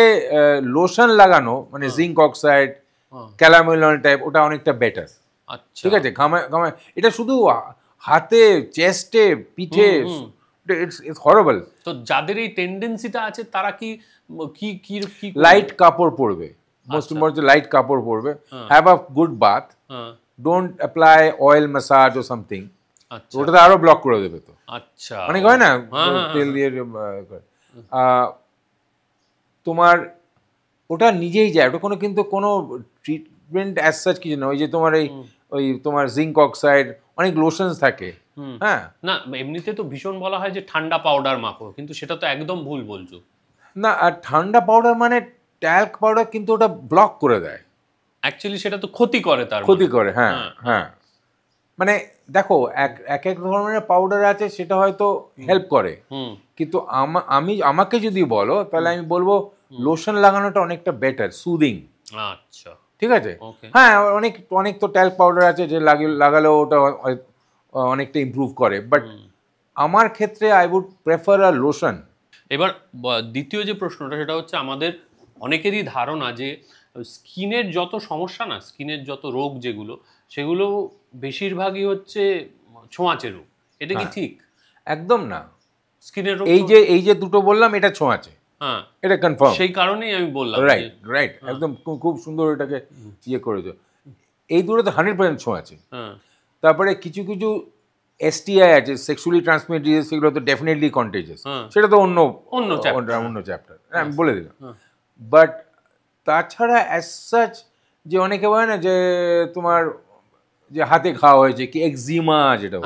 [SPEAKER 2] লোশন লাগানো, মানে জিঙ্ক অক্সাইড, ক্যালামিনল টাইপ, ওটা অনেকটা বেটার।
[SPEAKER 1] আচ্ছা,
[SPEAKER 2] ঠিক আছে। ঘামা এটা শুধু হাতে, চেস্টে, পিঠে, ইটস হরিবল।
[SPEAKER 1] তো যাদের এই টেন্ডেন্সিটা আছে তারা কি
[SPEAKER 2] লাইট কাপড় পরবে, মোস্ট ইম্পর্টেন্ট, লাইট কাপড় পরবে, have a good bath, don't apply oil massage or something, ওটা তো আরো ব্লক করে দেবে। তো
[SPEAKER 1] আচ্ছা,
[SPEAKER 2] অনেক হয় না তেল দিয়ে, তোমার ওটা নিজেই যায়, ওটা কিন্তু কোনো ট্রিটমেন্ট অ্যাজ সাচ কিছু না। ওই যে তোমার ওই তোমার জিঙ্ক অক্সাইড, অনেক লোশনস থাকে। হ্যাঁ,
[SPEAKER 1] না, এমনিতে তো ভীষণ বলা হয় যে ঠান্ডা পাউডার মাখো, কিন্তু সেটা তো একদম ভুল বলছো।
[SPEAKER 2] না, আর ঠান্ডা পাউডার মানে ট্যাল্ক পাউডার, কিন্তু ওটা ব্লক করে দেয়।
[SPEAKER 1] অ্যাকচুয়ালি সেটা তো ক্ষতি করে,
[SPEAKER 2] ক্ষতি করে। হ্যাঁ, মানে দেখো এক ধরনের পাউডার আছে, সেটা হয়তো হেল্প করে, কিন্তু আমাকে যদি বলো, তাহলে আমি বলবো লোশন লাগানোটা অনেকটা বেটার, সুদিং।
[SPEAKER 1] আচ্ছা,
[SPEAKER 2] ঠিক আছে। হ্যাঁ, অনেক তো ট্যাল্ক পাউডার আছে যে লাগালেও ওটা অনেকটা ইমপ্রুভ করে, বাট আমার ক্ষেত্রে I would prefer a lotion.
[SPEAKER 1] এবার দ্বিতীয় যে প্রশ্নটা, সেটা হচ্ছে আমাদের অনেকেরই ধারণা যে স্কিনের যত সমস্যা না, স্কিনের যত রোগ যেগুলো, সেগুলো বেশিরভাগই হচ্ছে ছোঁয়াচে রোগ, এটা কি ঠিক?
[SPEAKER 2] একদম না।
[SPEAKER 1] স্কিনের রোগ
[SPEAKER 2] এই যে দুটো বললাম এটা ছোঁয়াচে,
[SPEAKER 1] হ্যাঁ
[SPEAKER 2] এটা কনফার্ম।
[SPEAKER 1] সেই কারণেই আমি বললাম।
[SPEAKER 2] রাইট, একদম খুব সুন্দর এটাকে ইয়ে করেছো। এই দুটো তো 100% ছোঁয়াচে। তারপরে কিছু কিছু STI আছে, সেক্সুয়ালি ট্রান্সমিটেড ডিজিজ, সেগুলো তো ডেফিনেটলি কন্টেজিয়াস, সেটা তো অন্য চ্যাপ্টার, আমি বলে দিলাম। বাট তাছাড়া অ্যাজ সাচ যে অনেকে বলে না যে তোমার যে হাতে খাওয়া হয়েছে কি এক্সিমা, যেটা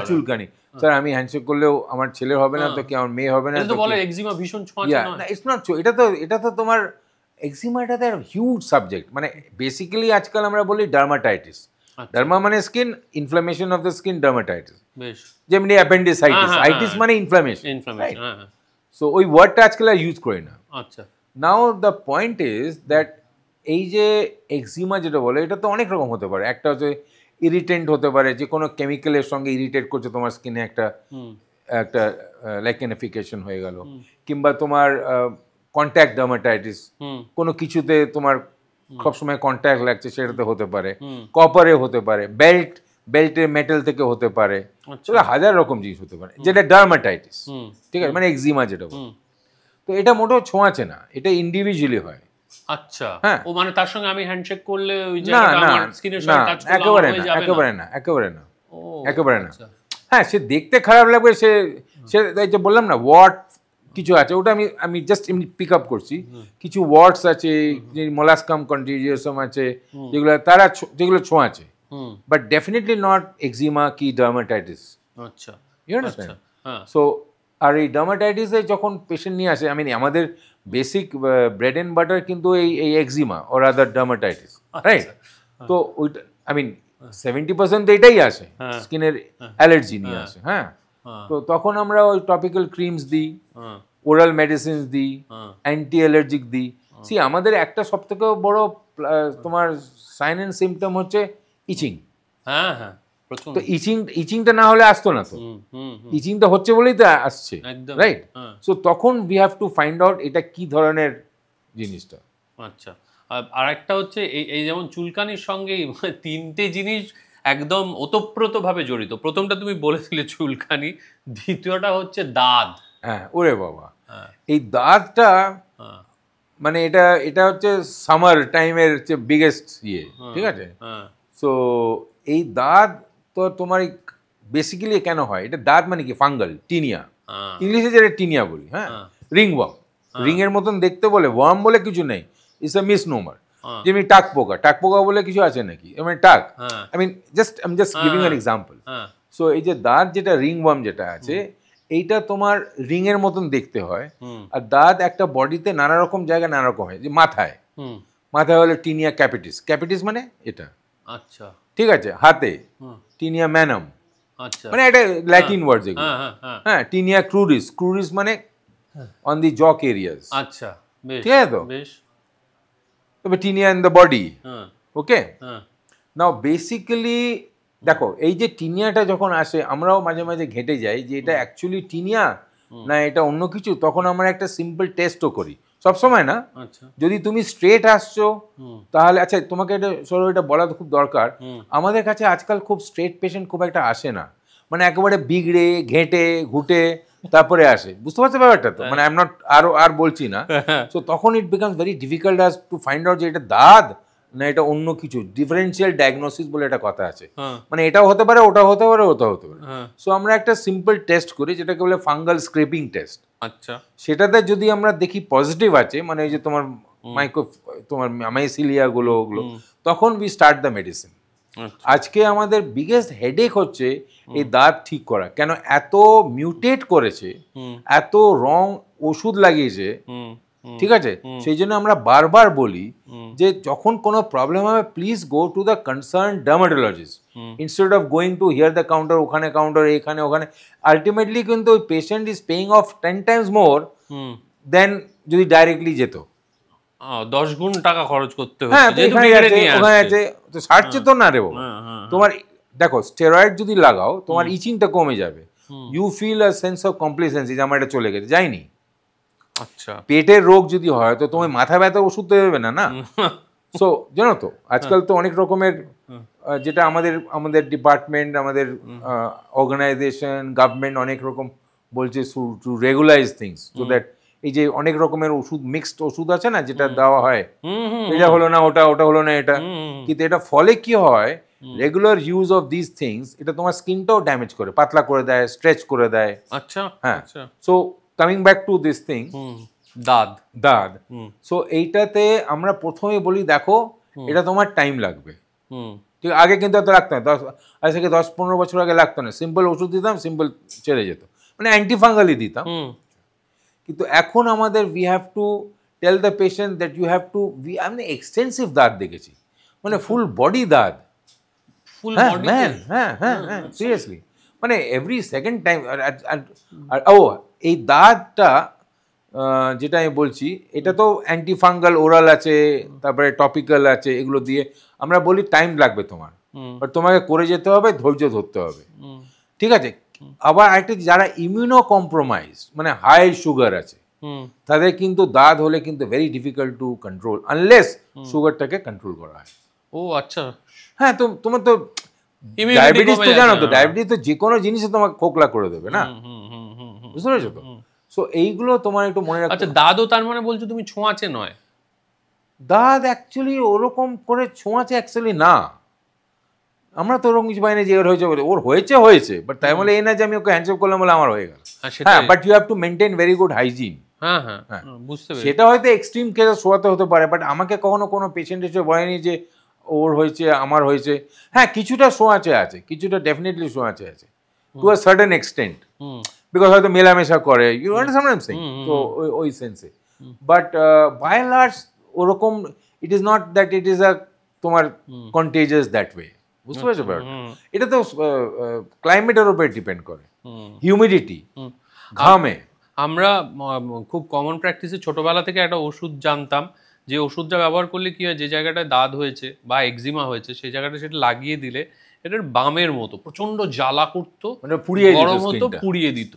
[SPEAKER 2] চুলকানি, স্যার আমি হ্যান্ডশেক করলেও আমার ছেলের হবে না তো কি আমার মেয়ে হবে না
[SPEAKER 1] তো বলে এক্সিমা ভীষণ ছোঁয়াচে নয়।
[SPEAKER 2] ইটস নট, এটা তো তোমার এক্সিমাটা তো হিউজ সাবজেক্ট। মানে বেসিক্যালি আজকাল আমরা বলি ডার্মাটাইটিস, ডার্মা মানে skin, inflammation of the skin, dermatitis. যেমনি অ্যাপেন্ডিসাইটিস মানে ইনফ্লামেশন। সো ওই ওয়ার্ডটা আজকাল আর ইউজ করি না।
[SPEAKER 1] আচ্ছা,
[SPEAKER 2] নাও দ্য পয়েন্ট ইজ দ্যাট এই যে এক্সিমা যেটা বলে এটা তো অনেক রকম হতে পারে। একটা হচ্ছে ইরিটেন্ট হতে পারে, যে কোনো কেমিক্যালের সঙ্গে ইরিটেট করছে তোমার স্কিনে, একটা ল্যাকেনিফিকেশন হয়ে গেল। কিংবা তোমার কন্ট্যাক্ট ডার্মাটাইটিস, কোনো কিছুতে তোমার সবসময় কন্ট্যাক্ট লাগছে, সেটাতে হতে পারে। কপারে হতে পারে, বেল্টের মেটাল থেকে হতে পারে, সেটা হাজার রকম জিনিস হতে পারে, যেটা ডার্মাটাইটিস। ঠিক আছে, মানে এক্সিমা যেটা বলে। তো এটা মোটেও ছোঁয়াচে না, এটা ইন্ডিভিজুয়ালি হয়।
[SPEAKER 1] আচ্ছা, ও মানে তার সঙ্গে আমি হ্যান্ডশেক করলে ওই
[SPEAKER 2] না
[SPEAKER 1] জায়গাটা
[SPEAKER 2] না
[SPEAKER 1] আমার স্কিনের সঙ্গে টাচ করলে
[SPEAKER 2] একেবারে
[SPEAKER 1] হয়ে
[SPEAKER 2] না,
[SPEAKER 1] যাবে
[SPEAKER 2] একেবারে
[SPEAKER 1] না?
[SPEAKER 2] না, একেবারে না,
[SPEAKER 1] ও
[SPEAKER 2] একেবারে না।
[SPEAKER 1] আচ্ছা।
[SPEAKER 2] হ্যাঁ, সে দেখতে খারাপ লাগবে, সে যে বললাম না ওয়ার্ড কিছু আছে, ওটা আমি জাস্ট এমনি পিক আপ করছি। কিছু ওয়ার্ডস আছে, মোলাস্কাম কন্টিজিয়াসম আছে, যেগুলো ছোঁয়াচে, বাট ডেফিনেটলি নট এক্সিমা কি ডার্মাটাইটিস।
[SPEAKER 1] আচ্ছা,
[SPEAKER 2] ইউ আন্ডারস্ট্যান্ড? সো আর এই ডার্মাটাইটিসে যখন পেশেন্ট নিয়ে আসে, আমাদের বেসিক ব্রেড এন্ড বাটার কিন্তু এই এক্সিমা ওর আদার ডার্মাটাইটিস, রাইট? তো ওইটা 70% তো এটাই আসে, স্কিনের অ্যালার্জি নিয়ে আসে। হ্যাঁ, তো তখন আমরা ওই টপিক্যাল ক্রিমস দিই, ওরাল মেডিসিনস দিই, অ্যান্টি অ্যালার্জিক দিই। আমাদের একটা সবথেকে বড় তোমার সাইন অ্যান্ড সিমটম হচ্ছে ইচিং। তো ইচিংটা না হলে আসতো না, তো ইচিংটা হচ্ছে বলেই তো আসছে, রাইট? সো তখন we have to find out এটা কি ধরনের জিনিসটা।
[SPEAKER 1] আচ্ছা, আর একটা হচ্ছে এই যেমন চুলকানির সঙ্গে তিনটে জিনিস একদম ওতপ্রোতভাবে জড়িত। প্রথমটা তুমি বলেছিলে চুলকানি, দ্বিতীয়টা হচ্ছে দাঁত।
[SPEAKER 2] হ্যাঁ, ওরে বাবা, এই দাঁতটা মানে এটা হচ্ছে সামার টাইমের হচ্ছে বিগেস্ট ইয়ে, ঠিক আছে? সো এই দাঁত তো তোমার বেসিক্যালি কেন হয়, এটা দাঁত মানে কি ফাঙ্গাল, টিনিয়া, ইংলিশে যেটা টিনিয়া বলি। হ্যাঁ, রিংওয়ার্ম, রিং এর মতন দেখতে বলে, ওয়ার্ম বলে কিছু নেই, ইটস আ মিসনোমার। যেমনি টাক পোকা বলে কিছু আছে নাকি, মানে টাক, I am just giving an example. So এই যে দাঁত যেটা রিংওয়ার্ম যেটা আছে, এইটা তোমার রিং এর মতন দেখতে হয়। আর দাঁত একটা বডিতে নানা রকম জায়গায় নানা রকম হয়। যে মাথায় হলে টিনিয়া ক্যাপিটিস মানে এটা, আচ্ছা, ঠিক আছে? হাতে টিনিয়া ম্যানাম, আচ্ছা, মানে এটা ল্যাটিন ওয়ার্ড যেগুলো। হ্যাঁ, টিনিয়া ক্রুরিস মানে অন দি জক এরিয়াস।
[SPEAKER 1] আচ্ছা,
[SPEAKER 2] ঠিক আছে তো? তবে tinea in the body, okay. Now basically দেখো, এই যে টিনিয়াটা যখন আসে, আমরাও মাঝে মাঝে ঘেঁটে যাই যে এটা অ্যাকচুয়ালি টিনিয়া না এটা অন্য কিছু। তখন আমরা একটা সিম্পল টেস্টও করি, সবসময় না। যদি তুমি স্ট্রেট আসছো তাহলে, আচ্ছা তোমাকে এটা বলা তো খুব দরকার, আমাদের কাছে আজকাল খুব স্ট্রেট পেশেন্ট খুব একটা আসে না, মানে একেবারে বিগড়ে ঘেঁটে ঘুটে তারপরে আসে, বুঝতে পারছো ব্যাপারটা তো? মানে আই এম নট আর বলছি না। সো তখন it becomes very difficult us to find out যে এটা দাঁত না এটা অন্য কিছু। ডিফারেন্সিয়াল ডায়াগনোসিস বলে একটা কথা আছে, মানে এটাও হতে পারে, ওটাও হতে পারে, ওটাও হতে পারে। সো আমরা একটা সিম্পল টেস্ট করি যেটাকে বলে ফাঙ্গাল স্ক্রেপিং টেস্ট। আচ্ছা, সেটাতে যদি আমরা দেখি পজিটিভ আছে, মানে এই যে তোমার তোমার মাইসিলিয়া গুলো ওগুলো, তখন উই স্টার্ট দ্য মেডিসিন। আজকে আমাদের বিগেস্ট হেডেক হচ্ছে এই দাঁত ঠিক করা। কেন এত মিউটেট করেছে, এত রং ওষুধ লাগিয়েছে, ঠিক আছে? সেই জন্য আমরা বারবার বলি যে যখন কোনো প্রবলেম হবে, please go to the concern dermatologist instead of going to here the counter, ওখানে কাউন্টার, এখানে ওখানে। আলটিমেটলি কিন্তু ওই patient is paying of 10 times more দেন যদি ডাইরেক্টলি যেত।
[SPEAKER 1] 10 গুণ টাকা খরচ করতে হচ্ছে।
[SPEAKER 2] হ্যাঁ, ওখানে আছে তো সারছে তো না রে বাবা। তোমার দেখো, স্টেরয়েড যদি লাগাও তোমার ইচিংটা কমে যাবে, you feel a sense of complacency যে আমার এটা চলে গেছে, যায়নি। আচ্ছা, পেটের রোগ যদি হয় তো তোমার মাথা ব্যথার ওষুধ তো দেবে না, না? সো জানো তো আজকাল তো অনেক রকমের যেটা আমাদের ডিপার্টমেন্ট, আমাদের অর্গানাইজেশন, গভর্নমেন্ট অনেক রকম বলছে টু রেগুলাইজ থিংস, সো দ্যাট এই যে অনেক রকমের ওষুধ, মিক্সড ওষুধ আছে না যেটা দেওয়া হয়, এটা হলো না ওটা, ওটা হলো না এটা, কিন্তু এটা ফলে কি হয়, regular use of this things এটা তোমার স্কিনটাও ড্যামেজ করে, পাতলা করে দেয়, স্ট্রেচ করে দেয়।
[SPEAKER 1] আচ্ছা,
[SPEAKER 2] হ্যাঁ। So coming back to this thing, দাঁত। সো এইটাতে আমরা প্রথমে বলি দেখো এটা তোমার টাইম লাগবে, ঠিক আগে কিন্তু এত লাগতো না, আজ থেকে 10-15 বছর আগে লাগতো না, সিম্পল ওষুধ দিতাম, সিম্পল ছেড়ে যেত, মানে অ্যান্টিফাঙ্গালই দিতাম। কিন্তু এখন আমাদের we have to tell the patient that you have to, আমি এক্সটেন্সিভ দাঁত দেখেছি, মানে ফুল বডি দাঁত, হ্যাঁ সিরিয়াসলি, মানে এভরি সেকেন্ড টাইম। ও এই দাঁতটা যেটা আমি বলছি, এটা তো অ্যান্টিফাঙ্গাল ওরাল আছে, তারপরে টপিক্যাল আছে, এগুলো দিয়ে আমরা বলি টাইম লাগবে তোমার, বাট তোমাকে করে যেতে হবে, ধৈর্য ধরতে হবে, ঠিক আছে। আবার আরেকটা, যারা ইমিউনো কম্প্রোমাইজ, মানে হাই সুগার আছে, তাদের কিন্তু দাঁত হলে কিন্তু very difficult to control unless সুগারটাকে কন্ট্রোল করা হয়।
[SPEAKER 1] ও আচ্ছা,
[SPEAKER 2] হ্যাঁ, তো তোমার তো ডায়াবেটিস তো জানো তো, ডায়াবেটিস তো যে কোনো জিনিসে তোমাকে খোকলা করে দেবে না, বুঝতে পেরেছো তো? সো এইগুলো তোমার একটু মনে রাখতে।
[SPEAKER 1] আচ্ছা, দাঁতও তার মানে বলছো তুমি ছোঁয়াচে নয়?
[SPEAKER 2] দাঁত অ্যাকচুয়ালি ওরকম করে ছোঁয়াচে অ্যাকচুয়ালি না, আমরা তো ওরকম কিছু পাই না যে ওর হয়েছে, ওর হয়েছে, বাট তাই বলে এই না যে আমি ওকে হ্যান্ডশেক করলাম বলে আমার হয়ে গেল। হ্যাঁ, but you have to maintain very good hygiene.
[SPEAKER 1] হ্যাঁ হ্যাঁ, বুঝতে পেরেছি।
[SPEAKER 2] সেটা হয়তো এক্সট্রিম কেসে শোয়াতে হতে পারে, বাট আমাকে কখনো কোনো পেশেন্ট এসে বলেনি যে ওর হয়েছে আমার হয়েছে। হ্যাঁ, কিছুটা ছোঁয়াচে আছে, কিছুটা ডেফিনেটলি ছোঁয়াচে আছে, to a certain extent, because হয়তো মেলামেশা করে, you understand I am saying, তো ওই sense. But by and large ওরকম it is not that it is a তোমার কন্টেজিয়াস দ্যাট ওয়ে, বুঝতে পারছো ব্যাপারটা? এটা তো ক্লাইমেটের উপরে ডিপেন্ড করে, হিউমিডিটি, ঘামে।
[SPEAKER 1] আমরা খুব কমন প্র্যাকটিসে ছোটবেলা থেকে একটা ওষুধ জানতাম, যে ওষুধটা ব্যবহার করলে কি হয়, যে জায়গাটায় দাঁত হয়েছে বা এক্সিমা হয়েছে সেই জায়গাটা সেটা লাগিয়ে দিলে এটার বামের মতো প্রচন্ড জ্বালা করতো, মানে গরম হতো, পুড়িয়ে দিত।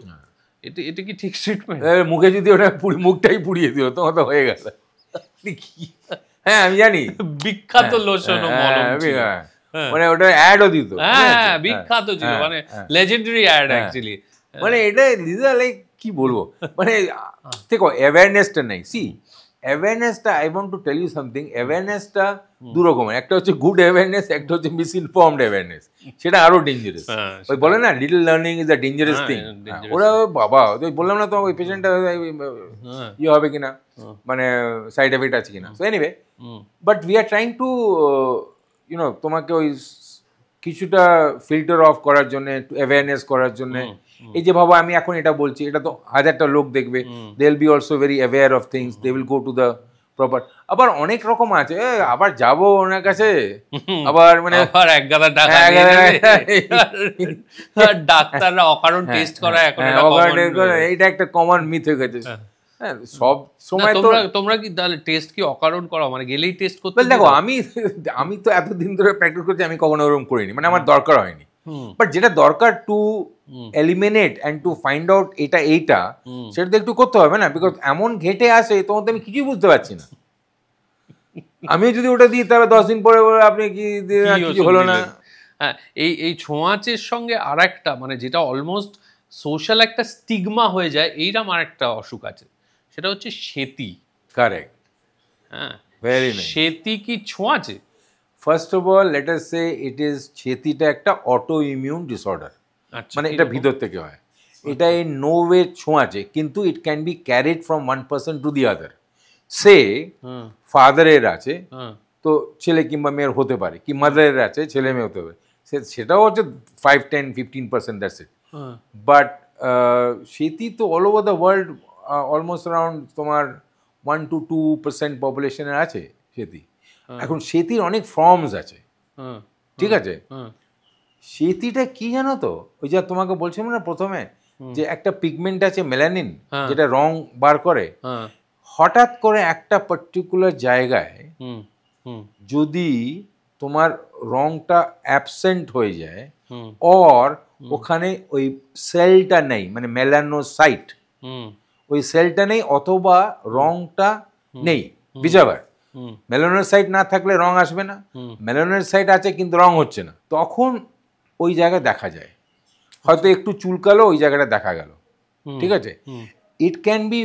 [SPEAKER 1] এটা কি ঠিক ট্রিটমেন্ট?
[SPEAKER 2] মুখে যদি ওটা মুখটাই পুড়িয়ে দিল তোমার তো হয়ে গেল। হ্যাঁ, আমি জানি,
[SPEAKER 1] বিখ্যাত লোশন ও মলম,
[SPEAKER 2] মানে ওটা অ্যাডও দিত।
[SPEAKER 1] হ্যাঁ, বিখ্যাত ছিল, মানে লেজেন্ডারি অ্যাড অ্যাকচুয়ালি।
[SPEAKER 2] মানে এটা লাইক কি বলবো, মানে দেখো অ্যাওয়ারনেসটা নেই। সি অ্যাওয়ারনেসটা, I want to tell you something, অ্যাওয়ারনেসটা দু রকমের, একটা হচ্ছে গুড অ্যাওয়ারনেস, একটা হচ্ছে মিসইনফর্মড অ্যাওয়ারনেস, সেটা আরো ডেঞ্জারাস। ওই বলে না little learning is a dangerous thing. ওরা বাবা ওই বললাম না তোমার ওই পেশেন্টটা ইয়ে হবে কিনা, মানে সাইড এফেক্ট আছে কিনা। So anyway, but we are trying to you know তোমাকে ওই কিছুটা ফিল্টার অফ করার জন্য, অ্যাওয়ারনেস করার জন্য। এই যে ভাবো আমি এখন এটা বলছি, এটা তো হাজারটা লোক দেখবে, they will be also very aware of things, they will go to the proper. আবার অনেক রকম আছে, আবার যাবো ওনার কাছে, আবার মানে
[SPEAKER 1] একগাদা টাকা ডাক্তাররা অকারণ টেস্ট করা, এখন
[SPEAKER 2] এইটা একটা কমন মিথ হয়ে গেছে। হ্যাঁ, সব সময়
[SPEAKER 1] তোমরা কি তাহলে টেস্ট কি অকারণ করো, মানে গেলেই টেস্ট করতে?
[SPEAKER 2] দেখো আমি তো এতদিন ধরে প্র্যাকটিস করছি, আমি কখনো ওরকম করিনি, মানে আমার দরকার হয়নি। বাট যেটা দরকার two eliminate and to find out এইটা সেটা তো একটু করতে হবে না, বিকজ এমন ঘেটে আসে তোমার তো আমি কিছুই বুঝতে পারছি না। আমি যদি ওটা দিই তাহলে 10 দিন পরে আপনি কি কিছু হলো না।
[SPEAKER 1] হ্যাঁ, এই ছোঁয়াচের সঙ্গে আর একটা, মানে যেটা অলমোস্ট সোশ্যাল একটা স্টিগমা হয়ে যায়, এইরকম আর একটা অসুখ আছে, সেটা হচ্ছে সেতি।
[SPEAKER 2] কারেক্ট।
[SPEAKER 1] হ্যাঁ,
[SPEAKER 2] ভেরি নাইস।
[SPEAKER 1] সেতি কি ছোঁয়াচে?
[SPEAKER 2] First of all let us say it is, সেতিটা একটা অটো ইমিউন ডিসঅর্ডার, মানে এটা ভিতর থেকে হয়, এটা ইন নো ওয়ে ছোঁয়াচে, কিন্তু it can be carried from one person to the other. সে ফাদারের আছে তো ছেলে কিংবা মেয়ের হতে পারে, কি মাদারের আছে ছেলে মেয়ে হতে পারে, সেটাও হচ্ছে 5-10-15%, দ্যাটস ইট। বাট সেতি তো all over the world almost around তোমার 1-2% পপুলেশনের আছে সেতি। এখন সেতির অনেক ফর্মস আছে, ঠিক আছে। সেতিটা কি জানো তো, ওই যা তোমাকে বলছিলাম না প্রথমে, যে একটা পিগমেন্ট আছে মেলানিন, যেটা রং বার করে, হঠাৎ করে একটা পার্টিকুলার জায়গায় যদি তোমার রংটা অ্যাবসেন্ট হয়ে যায়, অর ওখানে ওই সেলটা নেই, মানে মেলানোসাইট, ওই সেলটা নেই, অথবা রংটা নেই ভিজাবার, মেলানোসাইট না থাকলে রং আসবে না, মেলানোসাইট আছে কিন্তু রং হচ্ছে না, তখন ওই জায়গায় দেখা যায়, হয়তো একটু চুলকালো, ওই জায়গাটা দেখা গেল, ঠিক আছে। ইট ক্যান বি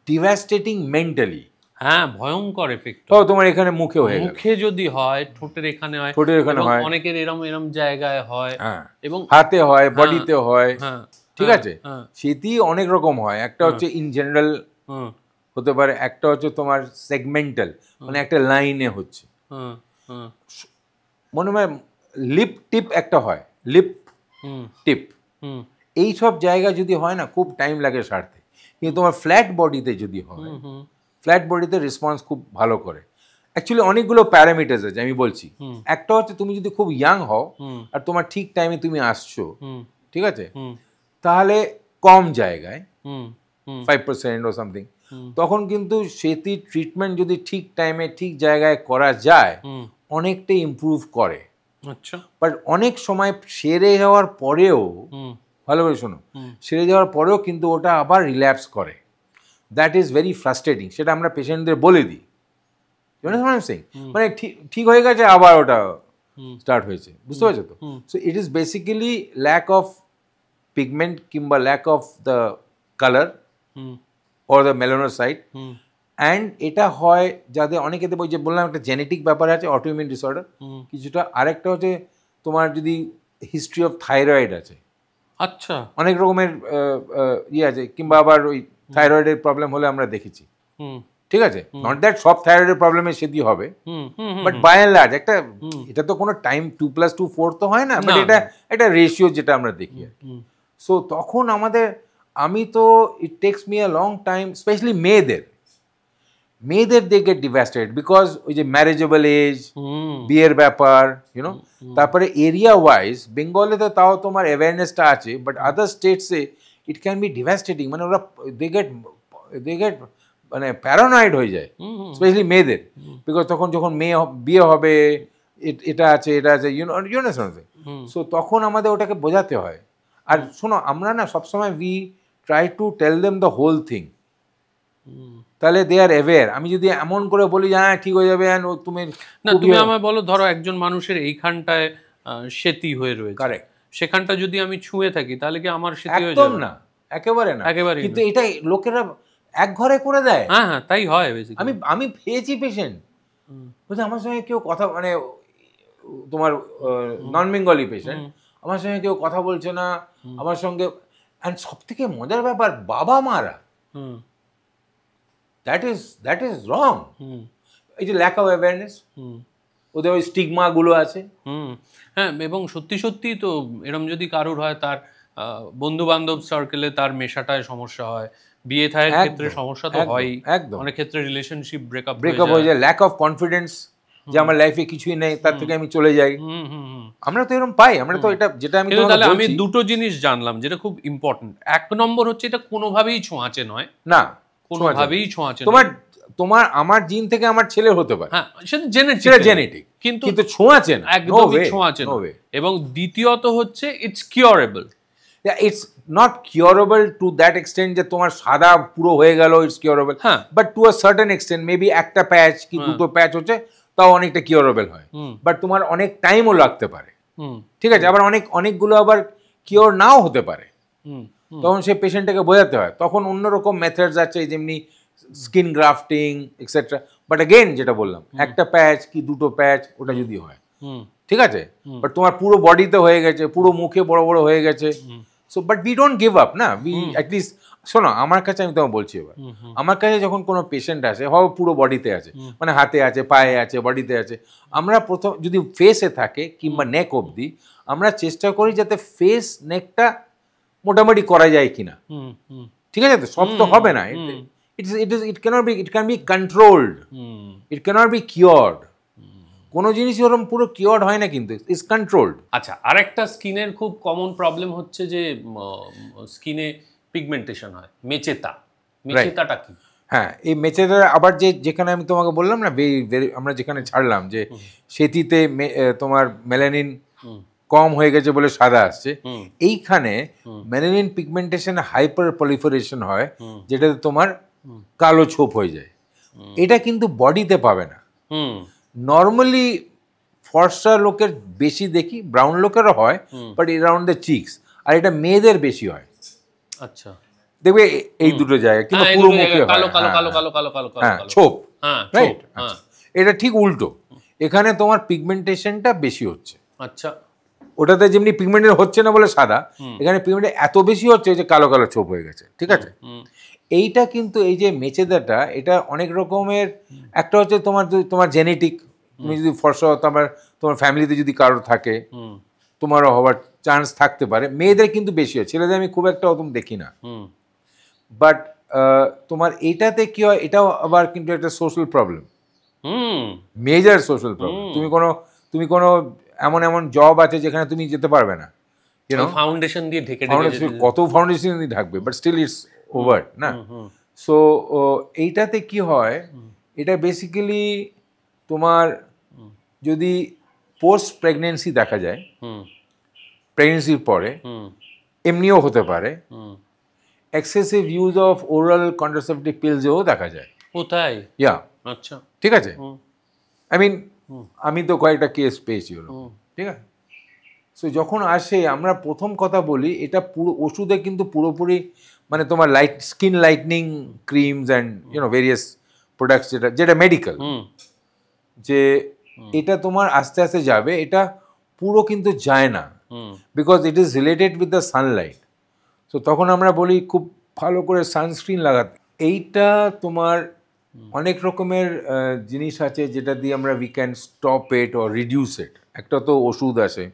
[SPEAKER 2] ডিভাস্টেটিং মেন্টালি।
[SPEAKER 1] হ্যাঁ, ভয়ঙ্কর এফেক্ট।
[SPEAKER 2] তো তোমার এখানে মুখে হয়ে গেল,
[SPEAKER 1] মুখে যদি হয়, ঠোঁটের এখানে হয়,
[SPEAKER 2] ঠোঁটের এখানে হয়,
[SPEAKER 1] অনেকের এরম জায়গায় হয়, এবং
[SPEAKER 2] হাতে হয়, বডিতে হয়, ঠিক আছে। সেটি অনেক রকম হয়, একটা হচ্ছে ইন জেনারেল হতে পারে, একটা হচ্ছে তোমার সেগমেন্টাল, মানে একটা লাইনে হচ্ছে, মনে হয় লিপ টিপ একটা হয়, লিপ টিপ, এই সব জায়গা যদি হয় না খুব টাইম লাগে সারতে। কিন্তু তোমার ফ্ল্যাট বডিতে যদি হয়, ফ্ল্যাট বডিতে রেসপন্স খুব ভালো করে। অ্যাকচুয়ালি অনেকগুলো প্যারামিটার্স আছে, আমি বলছি। একটা হচ্ছে তুমি যদি খুব ইয়াং হও আর তোমার ঠিক টাইমে তুমি আসছো, ঠিক আছে, তাহলে কম জায়গায় 5% ও সামথিং, তখন কিন্তু সেটি ট্রিটমেন্ট যদি ঠিক টাইমে ঠিক জায়গায় করা যায় অনেকটা ইমপ্রুভ করে।
[SPEAKER 1] আচ্ছা,
[SPEAKER 2] বাট অনেক সময় সেরে যাওয়ার পরেও, ভালো করে শোনো, সেরে যাওয়ার পরেও কিন্তু ওটা আবার রিল্যাপস করে। That is very frustrating. সেটা আমরা পেশেন্টদের বলে দিই, মানে ঠিক হয়ে গেছে, আবার ওটা স্টার্ট হয়েছে, বুঝতে পারছো তো? So it is basically lack of pigment কিংবা lack of the colour or the melanocyte. And এটা হয় যাদের অনেকে, ওই যে বললাম একটা জেনেটিক ব্যাপার আছে, অটোইমিউন ডিসঅর্ডার কিছুটা। আরেকটা হচ্ছে তোমার যদি হিস্ট্রি অফ থাইরয়েড আছে,
[SPEAKER 1] আচ্ছা,
[SPEAKER 2] অনেক রকমের ইয়ে আছে, কিংবা আবার ওই থাইরয়েডের প্রবলেম হলে আমরা দেখেছি, ঠিক আছে। নট দ্যাট সব থাইরয়েডের প্রবলেমে সেটি হবে, বাট বাই অ্যান্ড লার্জ একটা, এটা তো কোনো টাইম 2+2=4 তো হয় না, বাট এটা একটা রেশিও যেটা আমরা দেখি আর কি। সো তখন আমি তো it takes me a long time, specially মেয়েদের দে গেট ডিভাস্টেড বিকজ ওই যে ম্যারেজেবল এজ, বিয়ের ব্যাপার, ইউনো। তারপরে এরিয়া ওয়াইজ বেঙ্গলে তো তাও তোমার অ্যাওয়ারনেসটা আছে, বাট আদার স্টেটসে ইট ক্যান বি ডিভাস্টেটিং। মানে ওরা দে গেট মানে প্যারানয়েড হয়ে যায়, স্পেশালি মেয়েদের, বিকজ তখন যখন বিয়ে হবে, এটা আছে, ইউনো। সো তখন আমাদের ওটাকে বোঝাতে হয়। আর শোনো, আমরা না সবসময় we try to tell them the whole thing, তাহলে দে আর অ্যাওয়্যার। আমি যদি এমন করে বলি হ্যাঁ ঠিক হয়ে যাবে, তুমি
[SPEAKER 1] আমায় বলো, ধরো একজন মানুষের এইখানটায় সেতি হয়ে রয়েছে, কারেক্ট, সেখানটা যদি আমি ছুঁয়ে থাকি তাহলে কি আমার সেতি হয়ে যাবে?
[SPEAKER 2] একদম না, একেবারে না, কিন্তু এটা লোকেরা এক ঘরে করে দেয়।
[SPEAKER 1] হ্যাঁ হ্যাঁ, তাই হয়।
[SPEAKER 2] আমি পেয়েছি পেশেন্ট বলছে আমার সঙ্গে কেউ কথা, মানে তোমার নন বেঙ্গলি পেশেন্ট, আমার সঙ্গে কেউ কথা বলছে না আমার সঙ্গে। অ্যান্ড সব থেকে মজার ব্যাপার, বাবা মারা, দ্যাট ইজ রং। এই যে ল্যাক অফ অ্যাওয়ারনেস, ওদের ওই স্টিগমা গুলো আছে।
[SPEAKER 1] হ্যাঁ, এবং সত্যি সত্যি তো এরম যদি কারোর হয়, তার বন্ধু বান্ধব সার্কেলে তার মেশাটায় সমস্যা হয়, বিয়ে থায়ের ক্ষেত্রে সমস্যা তো হয়ই, একদম অনেক ক্ষেত্রে রিলেশনশিপ ব্রেকআপ
[SPEAKER 2] হয়ে যায়, ল্যাক অফ কনফিডেন্স, যে আমার লাইফে কিছুই নেই, তার থেকে আমি চলে যাই। আমরা তো এরকম পাই, আমরা তো এটা, যেটা
[SPEAKER 1] আমি দুটো জিনিস জানলাম যেটা খুব ইম্পর্টেন্ট। এক নম্বর হচ্ছে এটা কোনোভাবেই ছোঁয়াচে নয়,
[SPEAKER 2] না
[SPEAKER 1] কোনোভাবেই ছোঁয়াচে।
[SPEAKER 2] তোমার আমার জিন থেকে আমার ছেলে হতে পারে,
[SPEAKER 1] হ্যাঁ সেটা জেনেটিক, কিন্তু
[SPEAKER 2] ছোঁয়াচে না,
[SPEAKER 1] একদমই ছোঁয়াচে না। এবং দ্বিতীয়ত হচ্ছে it's curable.
[SPEAKER 2] It's not curable to that extent যে তোমার সাদা পুরো হয়ে গেল, it's curable, but to a certain extent, maybe একটা প্যাচ কি দুটো প্যাচ হচ্ছে, তাও অনেকটা কিউরেবল হয়। বাট তোমার অনেক টাইমও লাগতে পারে, ঠিক আছে। আবার অনেকগুলো আবার কিওর নাও হতে পারে, তখন সেই পেশেন্টটাকে বোঝাতে হয়। তখন অন্যরকম মেথডস আছে, যেমনি skin grafting etcetera. But again যেটা বললাম, একটা প্যাচ কি দুটো প্যাচ ওটা যদি হয়, ঠিক আছে, বাট তোমার পুরো বডিতে হয়ে গেছে, পুরো মুখে বড় বড় হয়ে গেছে, so but we don't give up না, উই অ্যাটলিস্ট, শোনো আমার কাছে, আমি তোমাকে বলছি এবার, আমার কাছে যখন কোনো পেশেন্ট আসে, হয় পুরো বডিতে আছে, মানে হাতে আছে, পায়ে আছে, বডিতে আছে, আমরা প্রথম যদি ফেসে থাকে কিংবা নেক অবধি, আমরা চেষ্টা করি যাতে ফেস নেকটা মোটামুটি করা যায় কিনা, ঠিক আছে। তো সব তো হবে না, it can be controlled, it cannot be cured. কোনো জিনিস ওরকম পুরো কিওর্ড হয় না, কিন্তু ইটস কন্ট্রোলড।
[SPEAKER 1] আচ্ছা, আরেকটা স্কিনের খুব কমন প্রবলেম হচ্ছে যে স্কিনে পিগমেন্টেশন হয়, মেচেতাটা কি?
[SPEAKER 2] হ্যাঁ, এই মেচেতা আবার যেখানে আমি তোমাকে বললাম না, আমরা যেখানে ছাড়লাম যে সেটিতে তোমার মেলানিন কম হয়ে গেছে বলে সাদা আসছে, এইখানে মেলানিন পিগমেন্টেশন হাইপার পলিফারেশন হয়, যেটাতে তোমার কালো ছোপ হয়ে যায়। এটা কিন্তু বডিতে পাবে না, নর্মালি ফর্সা লোকের বেশি দেখি, ব্রাউন লোকেরও হয়, বাট এরাউন্ড দ্য চিকস, আর এটা মেয়েদের বেশি হয়।
[SPEAKER 1] আচ্ছা,
[SPEAKER 2] দেখবে এই দুটো জায়গা, কিন্তু পুরো মুখে হয় ছোপ, রাইট? এটা ঠিক উল্টো, এখানে তোমার পিগমেন্টেশনটা বেশি হচ্ছে।
[SPEAKER 1] আচ্ছা,
[SPEAKER 2] ওটাতে যেমনি পিগমেন্টেশন হচ্ছে না বলে সাদা, এখানে পিগমেন্ট এত বেশি হচ্ছে যে কালো কালো ছোপ হয়ে গেছে, ঠিক আছে? এইটা কিন্তু এই যে মেচেদাটা, এটা অনেক রকমের, একটা হচ্ছে তোমার জেনেটিক, তুমি যদি ফর্সা তোমার ফ্যামিলিতে যদি কারোর থাকে, তোমারও হওয়ার চান্স থাকতে পারে। মেয়েদের কিন্তু বেশি হয়, ছেলেদের আমি খুব একটা অত দেখি না। বাট তোমার এইটাতে কি হয়, এটাও আবার কিন্তু একটা social problem, major social problem. তুমি কোনো এমন জব আছে যেখানে তুমি যেতে পারবে না,
[SPEAKER 1] ফাউন্ডেশন দিয়ে ঢেকে
[SPEAKER 2] কত ফাউন্ডেশন দিয়ে ঢাকবে, বাট স্টিল ইটস ওভার না। সো এইটাতে কি হয়, এটা বেসিক্যালি তোমার যদি পোস্ট প্রেগনেন্সি দেখা যায়, প্রেগনেন্সির পরে এমনিও হতে পারে, excessive use of oral contraceptive পিলসেও দেখা যায়।
[SPEAKER 1] ও তাই?
[SPEAKER 2] ইয়া,
[SPEAKER 1] আচ্ছা,
[SPEAKER 2] ঠিক আছে। আই মিন আমি তো কয়েকটা কেস পেয়েছি ওরকম, ঠিক আছে। সো যখন আসে, আমরা প্রথম কথা বলি, এটা পুরো ওষুধে কিন্তু পুরোপুরি মানে তোমার skin lightning creams and various products, যেটা মেডিকেল, যে এটা তোমার আস্তে আস্তে যাবে, এটা পুরো কিন্তু যায় না, because it is related with the Sunlight. So তখন আমরা বলি খুব ভালো করে সানস্ক্রিন লাগাতে। এইটা তোমার অনেক রকমের জিনিস আছে যেটা দিয়ে আমরা we can stop it or reduce it. একটা তো ওষুধ আছে,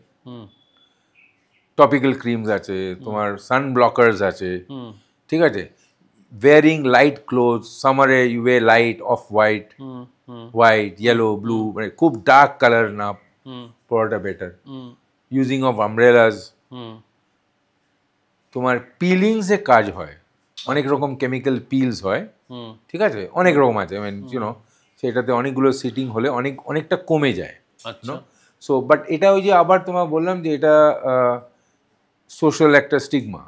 [SPEAKER 2] টপিক্যাল ক্রিমস আছে, তোমার সান ব্লকার্স আছে, ঠিক আছে। ওয়ারিং লাইট ক্লোথ, সামারে you wear light, off white, yellow, blue, মানে খুব ডার্ক কালার না পরাটা বেটার। ইউজিং অফ আমব্রেলাস, তোমার পিলিংসে কাজ হয়, অনেক রকম কেমিক্যাল পিলস হয়, ঠিক আছে, অনেক রকম আছে, সেটাতে অনেকগুলো সিটিং হলে অনেকটা কমে যায়। সো বাট এটা ওই যে আবার তোমার বললাম যে এটা সোশ্যাল একটা স্টিগমা,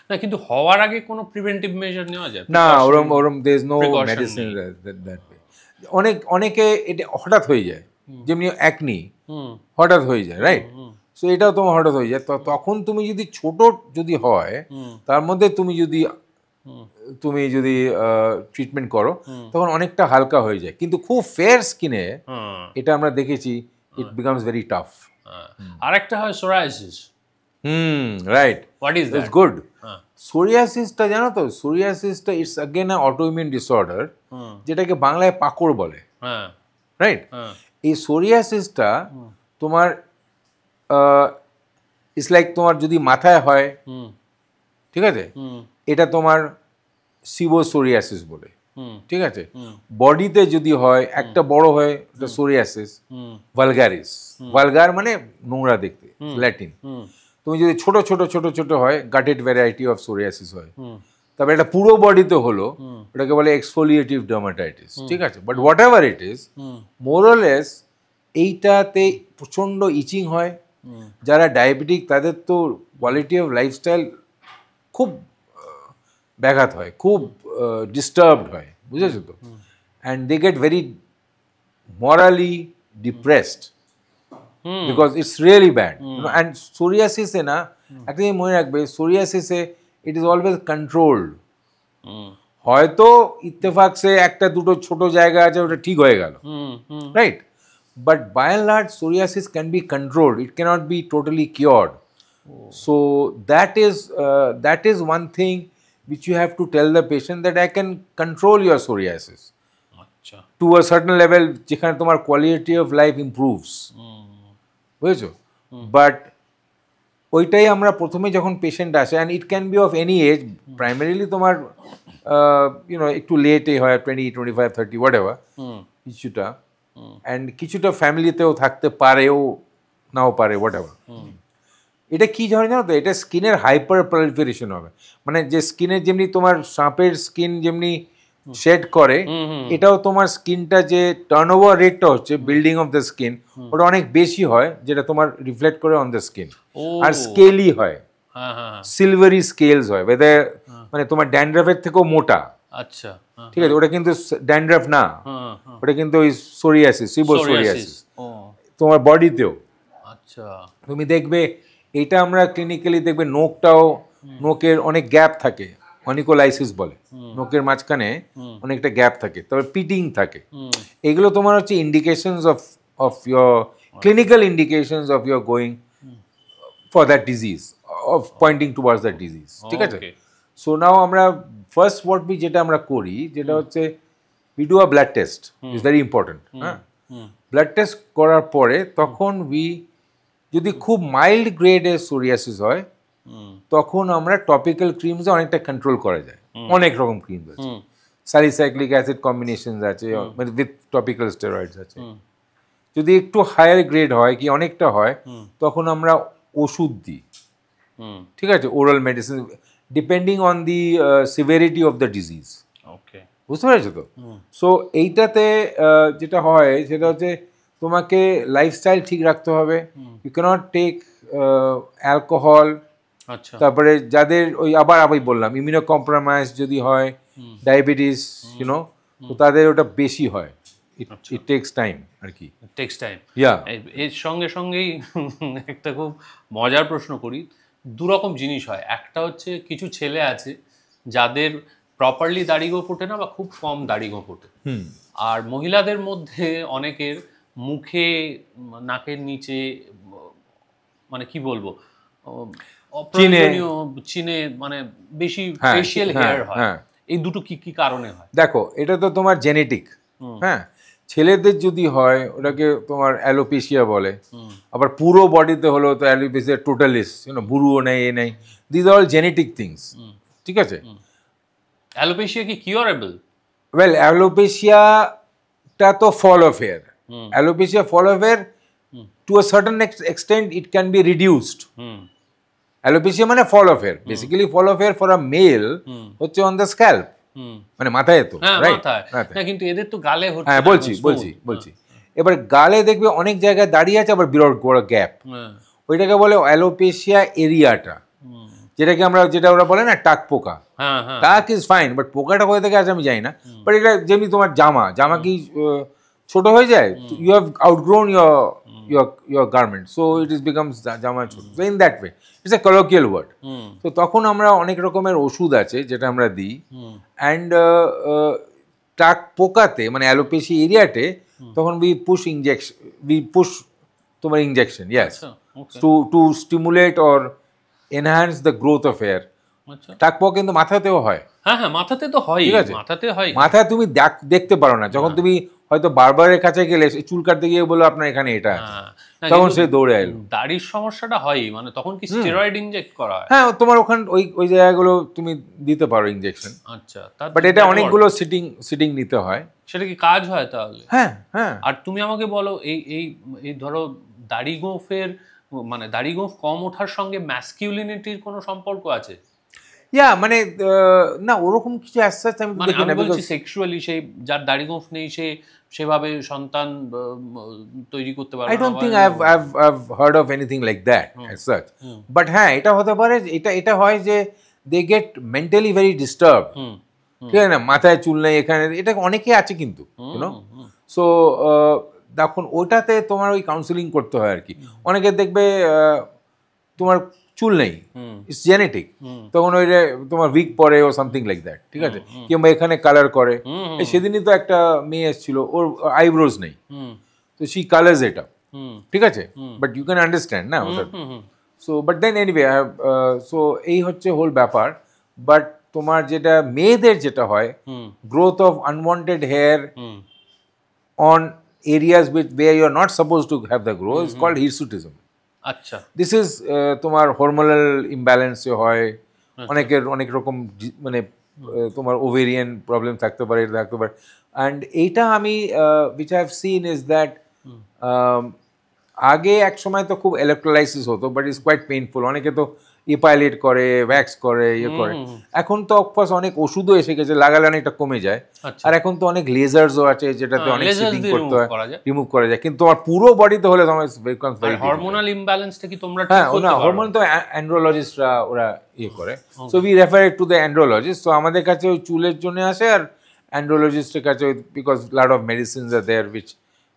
[SPEAKER 1] না, কিন্তু হওয়ার আগে কোনো প্রিভেন্টিভ মেজার নেওয়া যায়
[SPEAKER 2] না? ওরম there is no medicine that way. অনেকে এটা হঠাৎ হয়ে যায়, যেমনি একনি হঠাৎ হয়ে যায়, রাইট? সো এটাও তোমার হঠাৎ হয়ে যায়। তখন তুমি যদি ছোট যদি হয়, তার মধ্যে তুমি যদি ট্রিটমেন্ট করো, তখন অনেকটা হালকা হয়ে যায়। কিন্তু খুব ফেয়ার স্কিনে এটা আমরা দেখেছি, ইট বিকামস ভেরি টাফ।
[SPEAKER 1] আরেকটা হয় psoriasis.
[SPEAKER 2] Right, what is that? It's good. সোরিয়াসিসটা জানো তো, সোরিয়াসিসটা it's again a autoimmune disorder, যেটাকে বাংলায় পাকড় বলে, রাইট? এই সোরিয়াসিসটা তোমার ইটস লাইক তোমার যদি মাথায় হয়, ঠিক আছে, এটা তোমার সিবোসোরিয়াসিস বলে, ঠিক আছে। বডিতে যদি হয়, একটা বড় হয়, এটা সোরিয়াসিস ভালগারিস। ভালগার মানে নোংরা দেখতে, ল্যাটিন। তুমি যদি ছোট ছোট ছোট ছোট হয়, গাটেড ভ্যারাইটি অফ সোরিয়াসিস হয়। তবে এটা পুরো বডিতে হলো, এটাকে বলে এক্সফোলিয়েটিভ ডার্মাটাইটিস, ঠিক আছে। But whatever it is, more or less এইটাতে প্রচণ্ড ইচিং হয়। যারা ডায়াবেটিক তাদের তো কোয়ালিটি অফ লাইফস্টাইল খুব ব্যাঘাত হয়, খুব ডিস্টার্বড হয়, বুঝেছো তো? And they get very morally depressed because it's really bad. And সোরিয়াসিসে না, একটা জিনিস মনে রাখবে, সোরিয়াসিসে ইট ইজ অলওয়েজ কন্ট্রোলড। হয়তো ইত্তেফাক সে একটা দুটো ছোট জায়গা আছে, ওটা ঠিক হয়ে গেল, right? But by and large, psoriasis can be controlled. It cannot be totally cured. So that is one thing which you have to tell the patient, that I can control your psoriasis to a certain level, যেখানে তোমার quality of life improves. বুঝেছো? But ওইটাই আমরা প্রথমে যখন patient আসে, and it can be of any age, primarily তোমার একটু লেটে হয়, 20, 25, 30, whatever, কিছুটা, অ্যান্ড কিছুটা ফ্যামিলিতেও থাকতে পারেও নাও পারে, হোয়াট এভার। এটা কী ধরনের জানো তো, এটা স্কিনের হাইপার প্রলিফারেশন হবে। মানে যে স্কিনের যেমনি তোমার সাপের স্কিন যেমনি শেড করে, এটাও তোমার স্কিনটা যে টার্ন ওভার রেটটা হচ্ছে, বিল্ডিং অফ দ্য স্কিন, ওটা অনেক বেশি হয়, যেটা তোমার রিফ্লেক্ট করে অন দ্য স্কিন। আর স্কেলই হয়, সিলভারি স্কেলস হয়, মানে তোমার ড্যান্ড্রাফের থেকেও মোটা,
[SPEAKER 1] আচ্ছা,
[SPEAKER 2] ঠিক আছে, ওটা কিন্তু ড্যান্ড্রাফ না, ওটা কিন্তু ওই সোরিয়াসিস, সিবোসোরিয়াসিস তোমার বডিতেও।
[SPEAKER 1] আচ্ছা,
[SPEAKER 2] তুমি দেখবে এটা আমরা ক্লিনিক্যালি দেখবে নোকটাও, নোকের অনেক গ্যাপ থাকে, অনিকোলাইসিস বলে, নোকের মাঝখানে অনেকটা গ্যাপ থাকে, তবে পিটিং থাকে। এগুলো তোমার হচ্ছে indications of your clinical indications of your going for that disease, of pointing towards that disease, ঠিক আছে। সো নাও আমরা ফার্স্ট যেটা আমরা করি যেটা হচ্ছে we do a blood test, is very important. হ্যাঁ, ব্লাড টেস্ট করার পরে তখন যদি খুব মাইল্ড গ্রেডের সোরিয়াসিস হয় তখন আমরা টপিক্যাল ক্রিমসে অনেকটা কন্ট্রোল করা যায়। অনেক রকম ক্রিম আছে, স্যালিসাইক্লিক অ্যাসিড কম্বিনেশনস আছে, মানে উইথ টপিক্যাল স্টেরয়েডস আছে। যদি একটু হায়ার গ্রেড হয় কি অনেকটা হয় তখন আমরা ওষুধ দিই, ঠিক আছে, oral medicine, depending on the severity of the disease. বুঝতে পেরেছো তো? সো এইটাতে যেটা হয় সেটা হচ্ছে তোমাকে লাইফস্টাইল ঠিক রাখতে হবে। You can't take alcohol. তারপরে যাদের ওই আবার বললাম ইমিউনো কম্প্রোমাইজ যদি হয়, ডায়াবেটিস, ইউনো, তো তাদের ওটা বেশি হয়। ইট টেকস টাইম আর কি,
[SPEAKER 1] টেকস টাইম। এর সঙ্গে সঙ্গেই একটা খুব মজার প্রশ্ন করি। দুরকম জিনিস হয়, একটা হচ্ছে কিছু ছেলে আছে যাদের প্রপারলি দাড়ি গোঁফ ওঠে না বা খুব কম দাড়ি গোঁফ ওঠে, আর মহিলাদের মধ্যে অনেকের মুখে, নাকের নিচে, মানে কি বলবো, অপ্রয়োজনীয় চিনে মানে বেশি ফেশিয়াল হেয়ার হয়। এই দুটো কি কি কারণে হয়?
[SPEAKER 2] দেখো, এটা তো তোমার জেনেটিক। হ্যাঁ, ছেলেদের যদি হয় ওটাকে তোমার অ্যালোপেশিয়া বলে, আবার পুরো বডিতে হলো তো অ্যালোপেশিয়া টোটালিস, বুড়ুও নেই, এ নেই, this are all genetic things, ঠিক আছে।
[SPEAKER 1] অ্যালোপেশিয়া কি কিউরেবল?
[SPEAKER 2] ওয়েল, অ্যালোপেশিয়াটা তো fall of hair. Alopecia fall of hair to a certain extent it can be reduced. Alopecia মানে fall of hair, basically fall of hair for a male হচ্ছে on the scalp, মানে মাথায় তো, right?
[SPEAKER 1] কিন্তু এদের তো গালে হচ্ছে।
[SPEAKER 2] হ্যাঁ, বলছি এবার গালে দেখবে অনেক জায়গায় দাঁড়িয়ে আছে, আবার বিরাট বড় গ্যাপ, ওইটাকে বলে অ্যালোপেশিয়া এরিয়াটা, যেটাকে যেটা ওরা বলে না টাক পোকা। টাক ইজ ফাইন, বাট পোকাটা কোথা থেকে আছে আমি জানি না। বাট এটা যেমনি তোমার জামা কি ছোট হয়ে যায়, you have outgrown your garment, so it becomes জামা ছোট, so in that way it's a colloquial word. তো তখন আমরা অনেক রকমের ওষুধ আছে যেটা আমরা দিই, অ্যান্ড টাক পোকাতে মানে অ্যালোপেশিয়া এরিয়াতে তখন we push তোমার injection, yes, to stimulate or enhance the growth of hair. টাক পোকা কিন্তু মাথাতেও হয়।
[SPEAKER 1] হ্যাঁ, মাথাতে তো হয়, মাথাতে হয়।
[SPEAKER 2] মাথায় তুমি দেখতে পারো না, যখন তুমি হয়তো বারবারের কাছে গেলে চুল কাটতে গিয়ে বলো আপনার এখানে এটা আছে, তখন সে দৌড়ে এলো।
[SPEAKER 1] দাড়ির সমস্যাটা হয়, মানে তখন কি স্টেরয়েড ইনজেক্ট করা হয়?
[SPEAKER 2] হ্যাঁ, তোমার ওখানে ওই জায়গাগুলো তুমি দিতে পারো ইনজেকশন।
[SPEAKER 1] আচ্ছা,
[SPEAKER 2] বাট এটা অনেকগুলো সিটিং নিতে হয়।
[SPEAKER 1] সেটা কি কাজ হয় তাহলে?
[SPEAKER 2] হ্যাঁ।
[SPEAKER 1] আর তুমি আমাকে বলো, এই ধরো দাড়ি গোঁফের, মানে দাড়ি গোঁফ কম ওঠার সঙ্গে ম্যাসকিউলিনিটির কোনো সম্পর্ক আছে?
[SPEAKER 2] মানে না, ওরকম কিছু অ্যাসাচ আমি দেখি না।
[SPEAKER 1] বলছি সেক্সুয়ালি, সেই যার দাড়ি গোঁফ নেই সে সেভাবে সন্তান তৈরি করতে পারে না।
[SPEAKER 2] I don't think I've heard of anything like that as such. But হ্যাঁ, এটা হতে পারে, এটা হয় যে they get mentally very disturbed, ঠিক আছে না, মাথায় চুল নেই এখানে, এটা অনেকে আছে কিন্তু, সো তখন ওটাতে তোমার ওই কাউন্সিলিং করতে হয় আর কি। অনেকে দেখবে তোমার চুল নেই, ইটস জেনেটিক, তখন ওই তোমার উইক পরে ও সামথিং লাইক দ্যাট, ঠিক আছে, কিংবা এখানে কালার করে। সেদিনই তো একটা মেয়ে এসেছিল, ওর আইব্রোজ নেই, তো শি কালার্স এটা, ঠিক আছে, বাট ইউ ক্যান আন্ডারস্ট্যান্ড না ওটা। So but then anyway, so এই হচ্ছে হোল ব্যাপার। বাট তোমার যেটা মেয়েদের যেটা হয়, growth of unwanted hair on areas where you are not supposed to have the growth is called hirsutism.
[SPEAKER 1] আচ্ছা,
[SPEAKER 2] দিস ইজ তোমার হরমোনাল ইমব্যালেন্সে হয়, অনেকের অনেক রকম, মানে তোমার ওভেরিয়ান প্রবলেম থাকতে পারে, এটা থাকতে পারে। অ্যান্ড এইটা আমি which I have seen is that আগে এক সময় তো খুব ইলেকট্রোলাইসিস হতো, বাট ইটস কোয়াইট পেইনফুল। অনেকে তো ইপাইলেট করে, ওয়্যাক্স করে, ইয়ে করে। এখন তো অফকোর্স অনেক ওষুধও এসে গেছে, লাগালে অনেকটা কমে যায়। আর এখন তো অনেক লেজারসও আছে যেটাতে অনেক সিটিং করতে হয়, রিমুভ করা যায়। কিন্তু তোমার পুরো বডিতে হলে তোমার
[SPEAKER 1] হরমোনাল ইমব্যালেন্সটা কি তোমরা
[SPEAKER 2] হ্যাঁ না, হরমোন তো অ্যান্ড্রোলজিস্টরা ওরা ইয়ে করে। So we refer it to the andrologist. তো আমাদের কাছে ওই চুলের জন্য আসে, আর অ্যান্ড্রোলজিস্টের কাছে because lot of medicines are there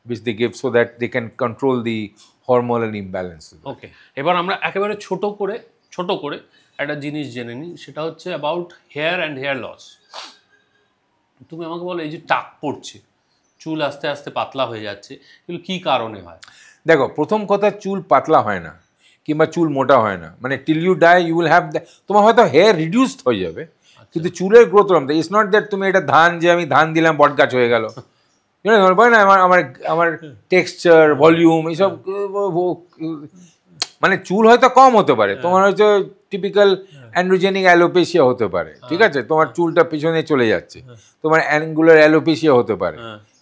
[SPEAKER 2] which they give so that they can control the hormonal imbalance.
[SPEAKER 1] ওকে, এবার আমরা একেবারে ছোট করে একটা জিনিস জেনে নিই, সেটা হচ্ছে about hair and hair loss. তুমি আমাকে বলো, এই যে টাক পড়ছে, চুল আস্তে আস্তে পাতলা হয়ে যাচ্ছে, এগুলো কি কারণে হয়?
[SPEAKER 2] দেখো, প্রথম কথা, চুল পাতলা হয় না কিংবা চুল মোটা হয় না, মানে till you die you will have, তোমার হয়তো হেয়ার রিডিউসড হয়ে যাবে কিন্তু চুলের গ্রোথ ওরকম। ইটস নট দ্যাট তুমি এটা ধান, যে আমি ধান দিলাম বট গাছ হয়ে গেল, বলে না আমার টেক্সচার, ভলিউম, এইসব, মানে চুল হয়তো কম হতে পারে, তোমার হয়তো টিপিক্যাল অ্যান্ড্রোজেনিক অ্যালোপেশিয়া হতে পারে, ঠিক আছে, তোমার চুলটা পিছনে চলে যাচ্ছে, তোমার অ্যাঙ্গুলার অ্যালোপেশিয়া হতে পারে,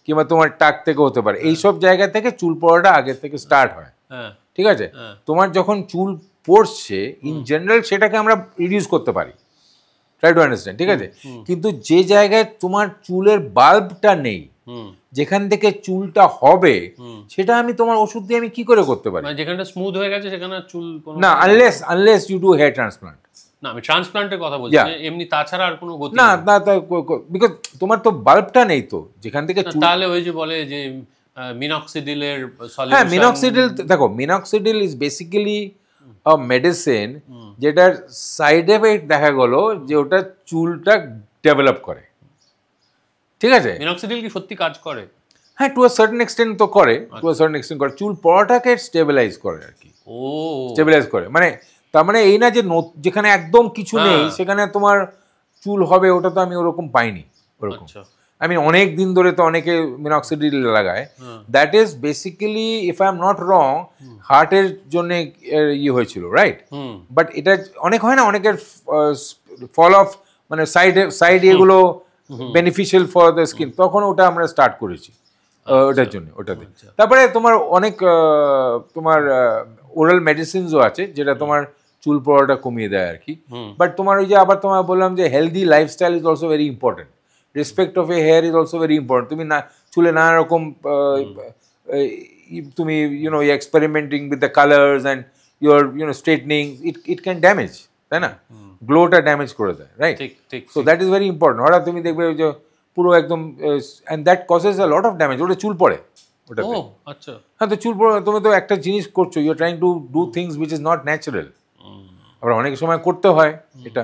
[SPEAKER 2] কিংবা তোমার টাক থেকে হতে পারে। এইসব জায়গা থেকে চুল পড়াটা আগে থেকে স্টার্ট হয়, ঠিক আছে। তোমার যখন চুল পড়ছে ইন জেনারেল সেটাকে আমরা রিডিউস করতে পারি, ট্রাই টু আন্ডারস্ট্যান্ড, ঠিক আছে। কিন্তু যে জায়গায় তোমার চুলের বাল্বটা নেই, যেখান থেকে চুলটা হবে, সেটা আমি তোমার ওষুধ দিয়ে আমি কি করে করতে পারি?
[SPEAKER 1] যেখানটা স্মুথ হয়ে গেছে সেখানে চুল
[SPEAKER 2] না, unless you do hair transplant.
[SPEAKER 1] না, আমি ট্রান্সপ্লান্টের কথা বলছি, এমনি তাছাড়া আর কোনো গতি
[SPEAKER 2] না, বিকজ তোমার তো বাল্বটা নেই, তো যেখান থেকে
[SPEAKER 1] তাহলে ওই যে বলে যে মিনক্সিডিলের সলিউশন।
[SPEAKER 2] হ্যাঁ, মিনক্সিডিল, দেখো, minoxidil is basically a medicine যেটার সাইড এফেক্ট দেখা গেল যে ওটা চুলটা ডেভেলপ করে, ঠিক আছে।
[SPEAKER 1] মিনক্সিডিল কি সত্যি কাজ করে?
[SPEAKER 2] হ্যাঁ, টু আ সার্টেন এক্সটেন্ট তো করে, টু আ সার্টেন এক্সটেন্ট করে, চুল পড়াটাকে স্টেবিলাইজ করে আর কি।
[SPEAKER 1] ও,
[SPEAKER 2] স্টেবিলাইজ করে, মানে তার মানে এই না যে যেখানে একদম কিছু নেই সেখানে তোমার চুল হবে, ওটা তো আমি ওরকম পাইনি ওরকম। আমি অনেক দিন ধরে তো অনেকে মিনক্সিডিল লাগায়, that is basically, if I am not wrong, হার্টের জন্য ইয়ে হয়েছিল, রাইট? বাট এটা অনেক হয় না, অনেকের ফল অফ, মানে সাইড এগুলো বেনিফিশিয়াল ফর দ্য স্কিন, তখন ওটা আমরা স্টার্ট করেছি ওটার জন্য, ওটাতে। তারপরে তোমার অনেক তোমার ওরাল মেডিসিনসও আছে যেটা তোমার চুল পড়াটা কমিয়ে দেয় আর কি। বাট তোমার ওই যে আবার তোমার বললাম যে healthy lifestyle is also very important, respect of a hair is also very important. তুমি না চুলে নানা রকম তুমি experimenting with the colours and your straightening, it can damage, তাই না, গ্লোটা ড্যামেজ করে দেয়, right? So that is very important. হঠাৎ তুমি দেখবে ওই যে পুরো একদম, and that causes a lot of damage, ওটা চুল পড়ে ওটাতে।
[SPEAKER 1] আচ্ছা,
[SPEAKER 2] হ্যাঁ, তো চুল পড়ে, তুমি তো একটা জিনিস করছো, you are trying to do things which is not natural, আবার অনেক সময় করতে হয় এটা।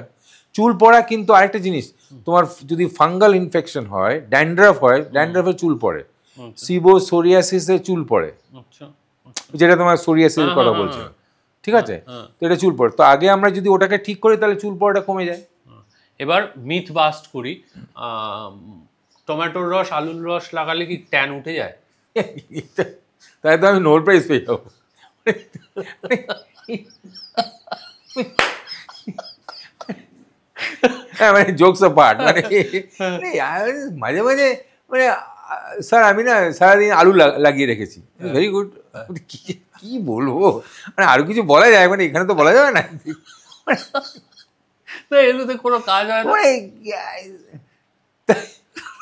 [SPEAKER 2] চুল পড়া কিন্তু আরেকটা জিনিস, তোমার যদি ফাঙ্গাল ইনফেকশন হয়, ড্যান্ড্রাফ হয়, ড্যান্ড্রাফে চুল পড়ে, সিবোসোরিয়াসিসে চুল পড়ে, যেটা তোমার সোরিয়াসিসের কথা বলছো, ঠিক আছে, তো এটা চুল পড়ে। তো আগে আমরা যদি ওটাকে ঠিক করি তাহলে চুল পড়াটা কমে যায়।
[SPEAKER 1] এবার মিথ বাস্ট করি, টমেটোর রস, আলুর রস লাগালে কি ট্যান উঠে যায়?
[SPEAKER 2] তাই তো আমি নোর প্রাইস পেয়ে যাবো। হ্যাঁ, মানে জোকস অ্যাপার্ট, মানে মাঝে মাঝে মানে স্যার আমি না সারাদিন আলু লাগিয়ে রেখেছি, ভেরি গুড, কি বলবো, মানে আরো কিছু বলা যায়, মানে এখানে তো বলা যাবে না,
[SPEAKER 1] এগুলোতে কোনো কাজ হয় না।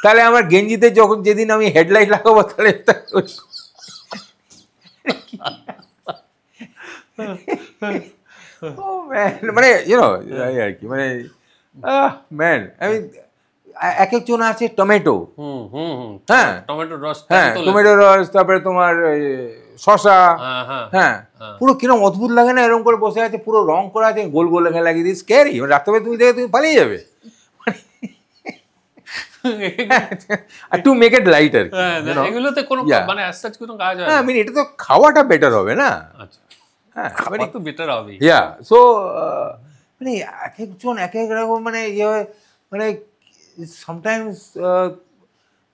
[SPEAKER 2] তাহলে আমার গেঞ্জিতে যখন যেদিন আমি হেডলাইট লাগাবো তাহলে মানে আর কি, মানে ম্যান, আমি এক একজন আছে টমেটো, হ্যাঁ
[SPEAKER 1] টমেটোর রস,
[SPEAKER 2] হ্যাঁ টমেটোর রস, তারপরে তোমার শশা, হ্যাঁ পুরো কিরকম অদ্ভুত লাগে না, এরকম করে বসে আছে, পুরো রং করা আছে, গোল গোল লেখা লাগিয়ে দিস, স্ক্যারি, রাত্রে তুমি দেখে তুমি পালিয়ে যাবে, টু মেক ইট লাইটার।
[SPEAKER 1] এগুলোতে কোনো মানে অ্যাজ সাচ কোনো কাজ হয় না।
[SPEAKER 2] আই মিন এটা তো খাওয়াটা বেটার হবে না?
[SPEAKER 1] আচ্ছা, হ্যাঁ, খাওয়া তো বেটার হবে।
[SPEAKER 2] ইয়া, সো মানে এক একজন এক এক রকম, মানে মানে সামটাইমস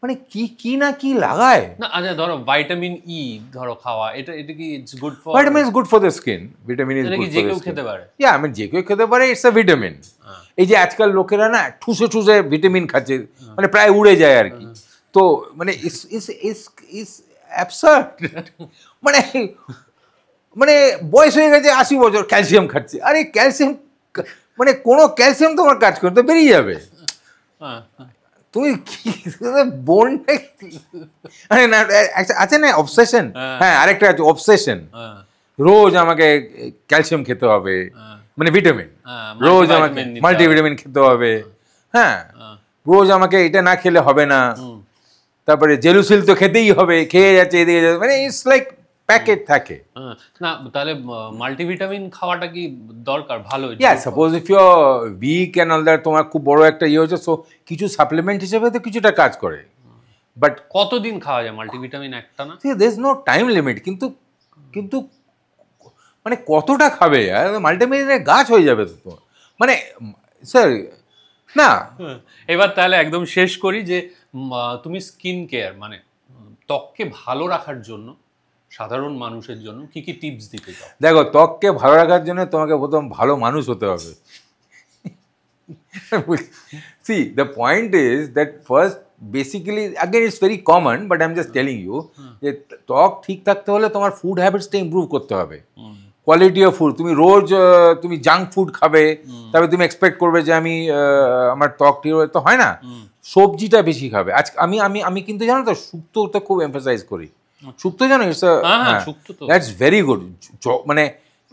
[SPEAKER 2] মানে কি না কি লাগায়
[SPEAKER 1] না। আচ্ছা, ধরো ভিটামিন ই ধরো খাওয়া, এটা কি it's good for,
[SPEAKER 2] vitamin is good for the skin, vitamin is good for
[SPEAKER 1] যে কেউ খেতে পারে?
[SPEAKER 2] ইয়া, আমি যে কেউ খেতে পারে, ইটস আ ভিটামিন। এই যে আজকাল লোকেরা না ঠুসে ঠুসে ভিটামিন খাচ্ছে, মানে প্রায় উড়ে যায় আর কি, তো মানে ইস অ্যাবসার্ড, মানে মানে বয়স হয়ে গেছে 80 বছর, ক্যালসিয়াম খাচ্ছে। আরে ক্যালসিয়াম মানে কোনো ক্যালসিয়াম তোমার কাজ করতে বেরিয়ে যাবে, তুমি কি বোনটা আরে না আছে না অবসেশন। হ্যাঁ আরেকটা আছে অবসেশন, রোজ আমাকে ক্যালসিয়াম খেতে হবে, মানে ভিটামিন, রোজ আমাকে মাল্টিভিটামিন খেতে হবে, হ্যাঁ রোজ আমাকে এটা না খেলে হবে না, তারপরে জেলুসিল তো খেতেই হবে, খেয়ে যাচ্ছে এদিকে যাচ্ছে, মানে ইটস লাইক প্যাকেট থাকে
[SPEAKER 1] না। তাহলে মাল্টিভিটামিন খাওয়াটা কি দরকার? ভালো।
[SPEAKER 2] Suppose if you weak and all that, তোমার খুব বড় একটা ইয়ে হচ্ছে, সো কিছু সাপ্লিমেন্ট হিসেবে তো কিছুটা কাজ করে। বাট
[SPEAKER 1] কতদিন খাওয়া যায় মাল্টিভিটামিন একটা না?
[SPEAKER 2] There is no time limit, কিন্তু কিন্তু মানে কতটা খাবে? মাল্টিভিটামিনের গাছ হয়ে যাবে তো, মানে স্যার না।
[SPEAKER 1] এবার তাহলে একদম শেষ করি যে তুমি স্কিন কেয়ার মানে ত্বককে ভালো রাখার জন্য সাধারণ মানুষের জন্য কি কি টিপস দিতে চাও?
[SPEAKER 2] দেখো, ত্বককে ভালো রাখার জন্য তোমাকে প্রথম ভালো মানুষ হতে হবে। See, the point is that first basically again it's very common, but I'm just telling you যে ত্বক ঠিক থাকতে হলে তোমার ফুড হ্যাবিটসটা ইমপ্রুভ করতে হবে। কোয়ালিটি অফ ফুড, তুমি রোজ তুমি জাঙ্ক ফুড খাবে, তবে তুমি এক্সপেক্ট করবে যে আমি আমার ত্বক ঠিক তো হয় না। সবজিটা বেশি খাবে। আজকে আমি কিন্তু জানো তো শুক্তোটা খুব এমফাসাইজ করি। শুক্তো জানো, ইটস দ্যাটস ভেরি গুড, মানে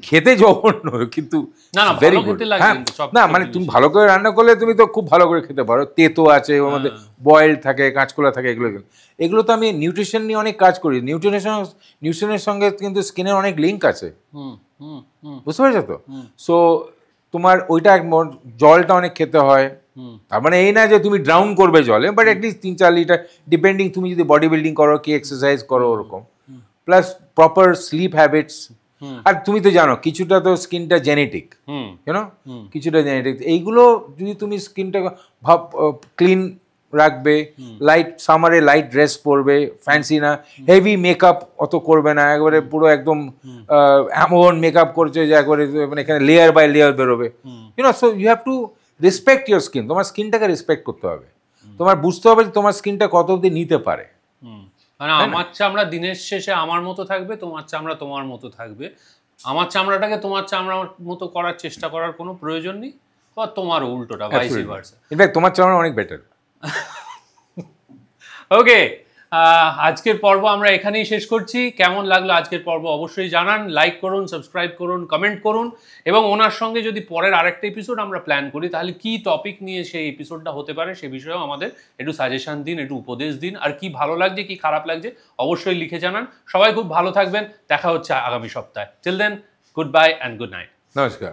[SPEAKER 2] খেতে জঘন্য কিন্তু ভেরি গুড। হ্যাঁ না মানে তুমি ভালো করে রান্না করলে তুমি তো খুব ভালো করে খেতে পারো। তেতো আছে ওর মধ্যে, বয়েলড থাকে, কাঁচকলা থাকে, এগুলো তো আমি নিউট্রিশন নিয়ে অনেক কাজ করি। নিউট্রিশনের সঙ্গে কিন্তু স্কিনের অনেক লিঙ্ক আছে, বুঝতে পেরেছো তো? সো তোমার ওইটা জলটা অনেক খেতে হয়, তার মানে এই না যে তুমি ড্রাউন করবে জলে, বাট অ্যাটলিস্ট 3-4 লিটার, ডিপেন্ডিং তুমি যদি বডি বিল্ডিং করো কি এক্সারসাইজ করো ওরকম, প্লাস প্রপার স্লিপ হ্যাবিটস। আর তুমি তো জানো কিছুটা তো স্কিনটা জেনেটিক, ইউনো, কিছুটা জেনেটিক। এইগুলো যদি তুমি স্কিনটা ক্লিন রাখবে, লাইট সামারে লাইট ড্রেস পরবে, ফ্যান্সি না, হেভি মেকআপ অত করবে না, একবারে পুরো একদম এমন মেকআপ করছে যে একবারে মানে এখানে লেয়ার বাই লেয়ার বেরোবে, you know. So you have to respect your skin. তোমার স্কিনটাকে রেসপেক্ট করতে হবে, তোমার বুঝতে হবে যে তোমার স্কিনটা কত অবধি নিতে পারে।
[SPEAKER 1] মানে আমার চামড়া দিনের শেষে আমার মতো থাকবে, তোমার চামড়া তোমার মতো থাকবে। আমার চামড়াটাকে তোমার চামড়ার মতো করার চেষ্টা করার কোনো প্রয়োজন নেই, বা তোমার উল্টোটা, ভাইস ভার্সা।
[SPEAKER 2] ইনফ্যাক্ট তোমার চামড়া অনেক বেটার।
[SPEAKER 1] ওকে, আজকের পর্ব আমরা এখানেই শেষ করছি। কেমন লাগলো আজকের পর্ব অবশ্যই জানান, লাইক করুন, সাবস্ক্রাইব করুন, কমেন্ট করুন, এবং ওনার সঙ্গে যদি পরের আরেকটা এপিসোড আমরা প্ল্যান করি তাহলে কি টপিক নিয়ে সেই এপিসোডটা হতে পারে সে বিষয়েও আমাদের একটু সাজেশন দিন, একটু উপদেশ দিন। আর কি ভালো লাগছে কি খারাপ লাগছে অবশ্যই লিখে জানান। সবাই খুব ভালো থাকবেন, দেখা হচ্ছে আগামী সপ্তাহে। Till then, goodbye and good night.
[SPEAKER 2] নমস্কার।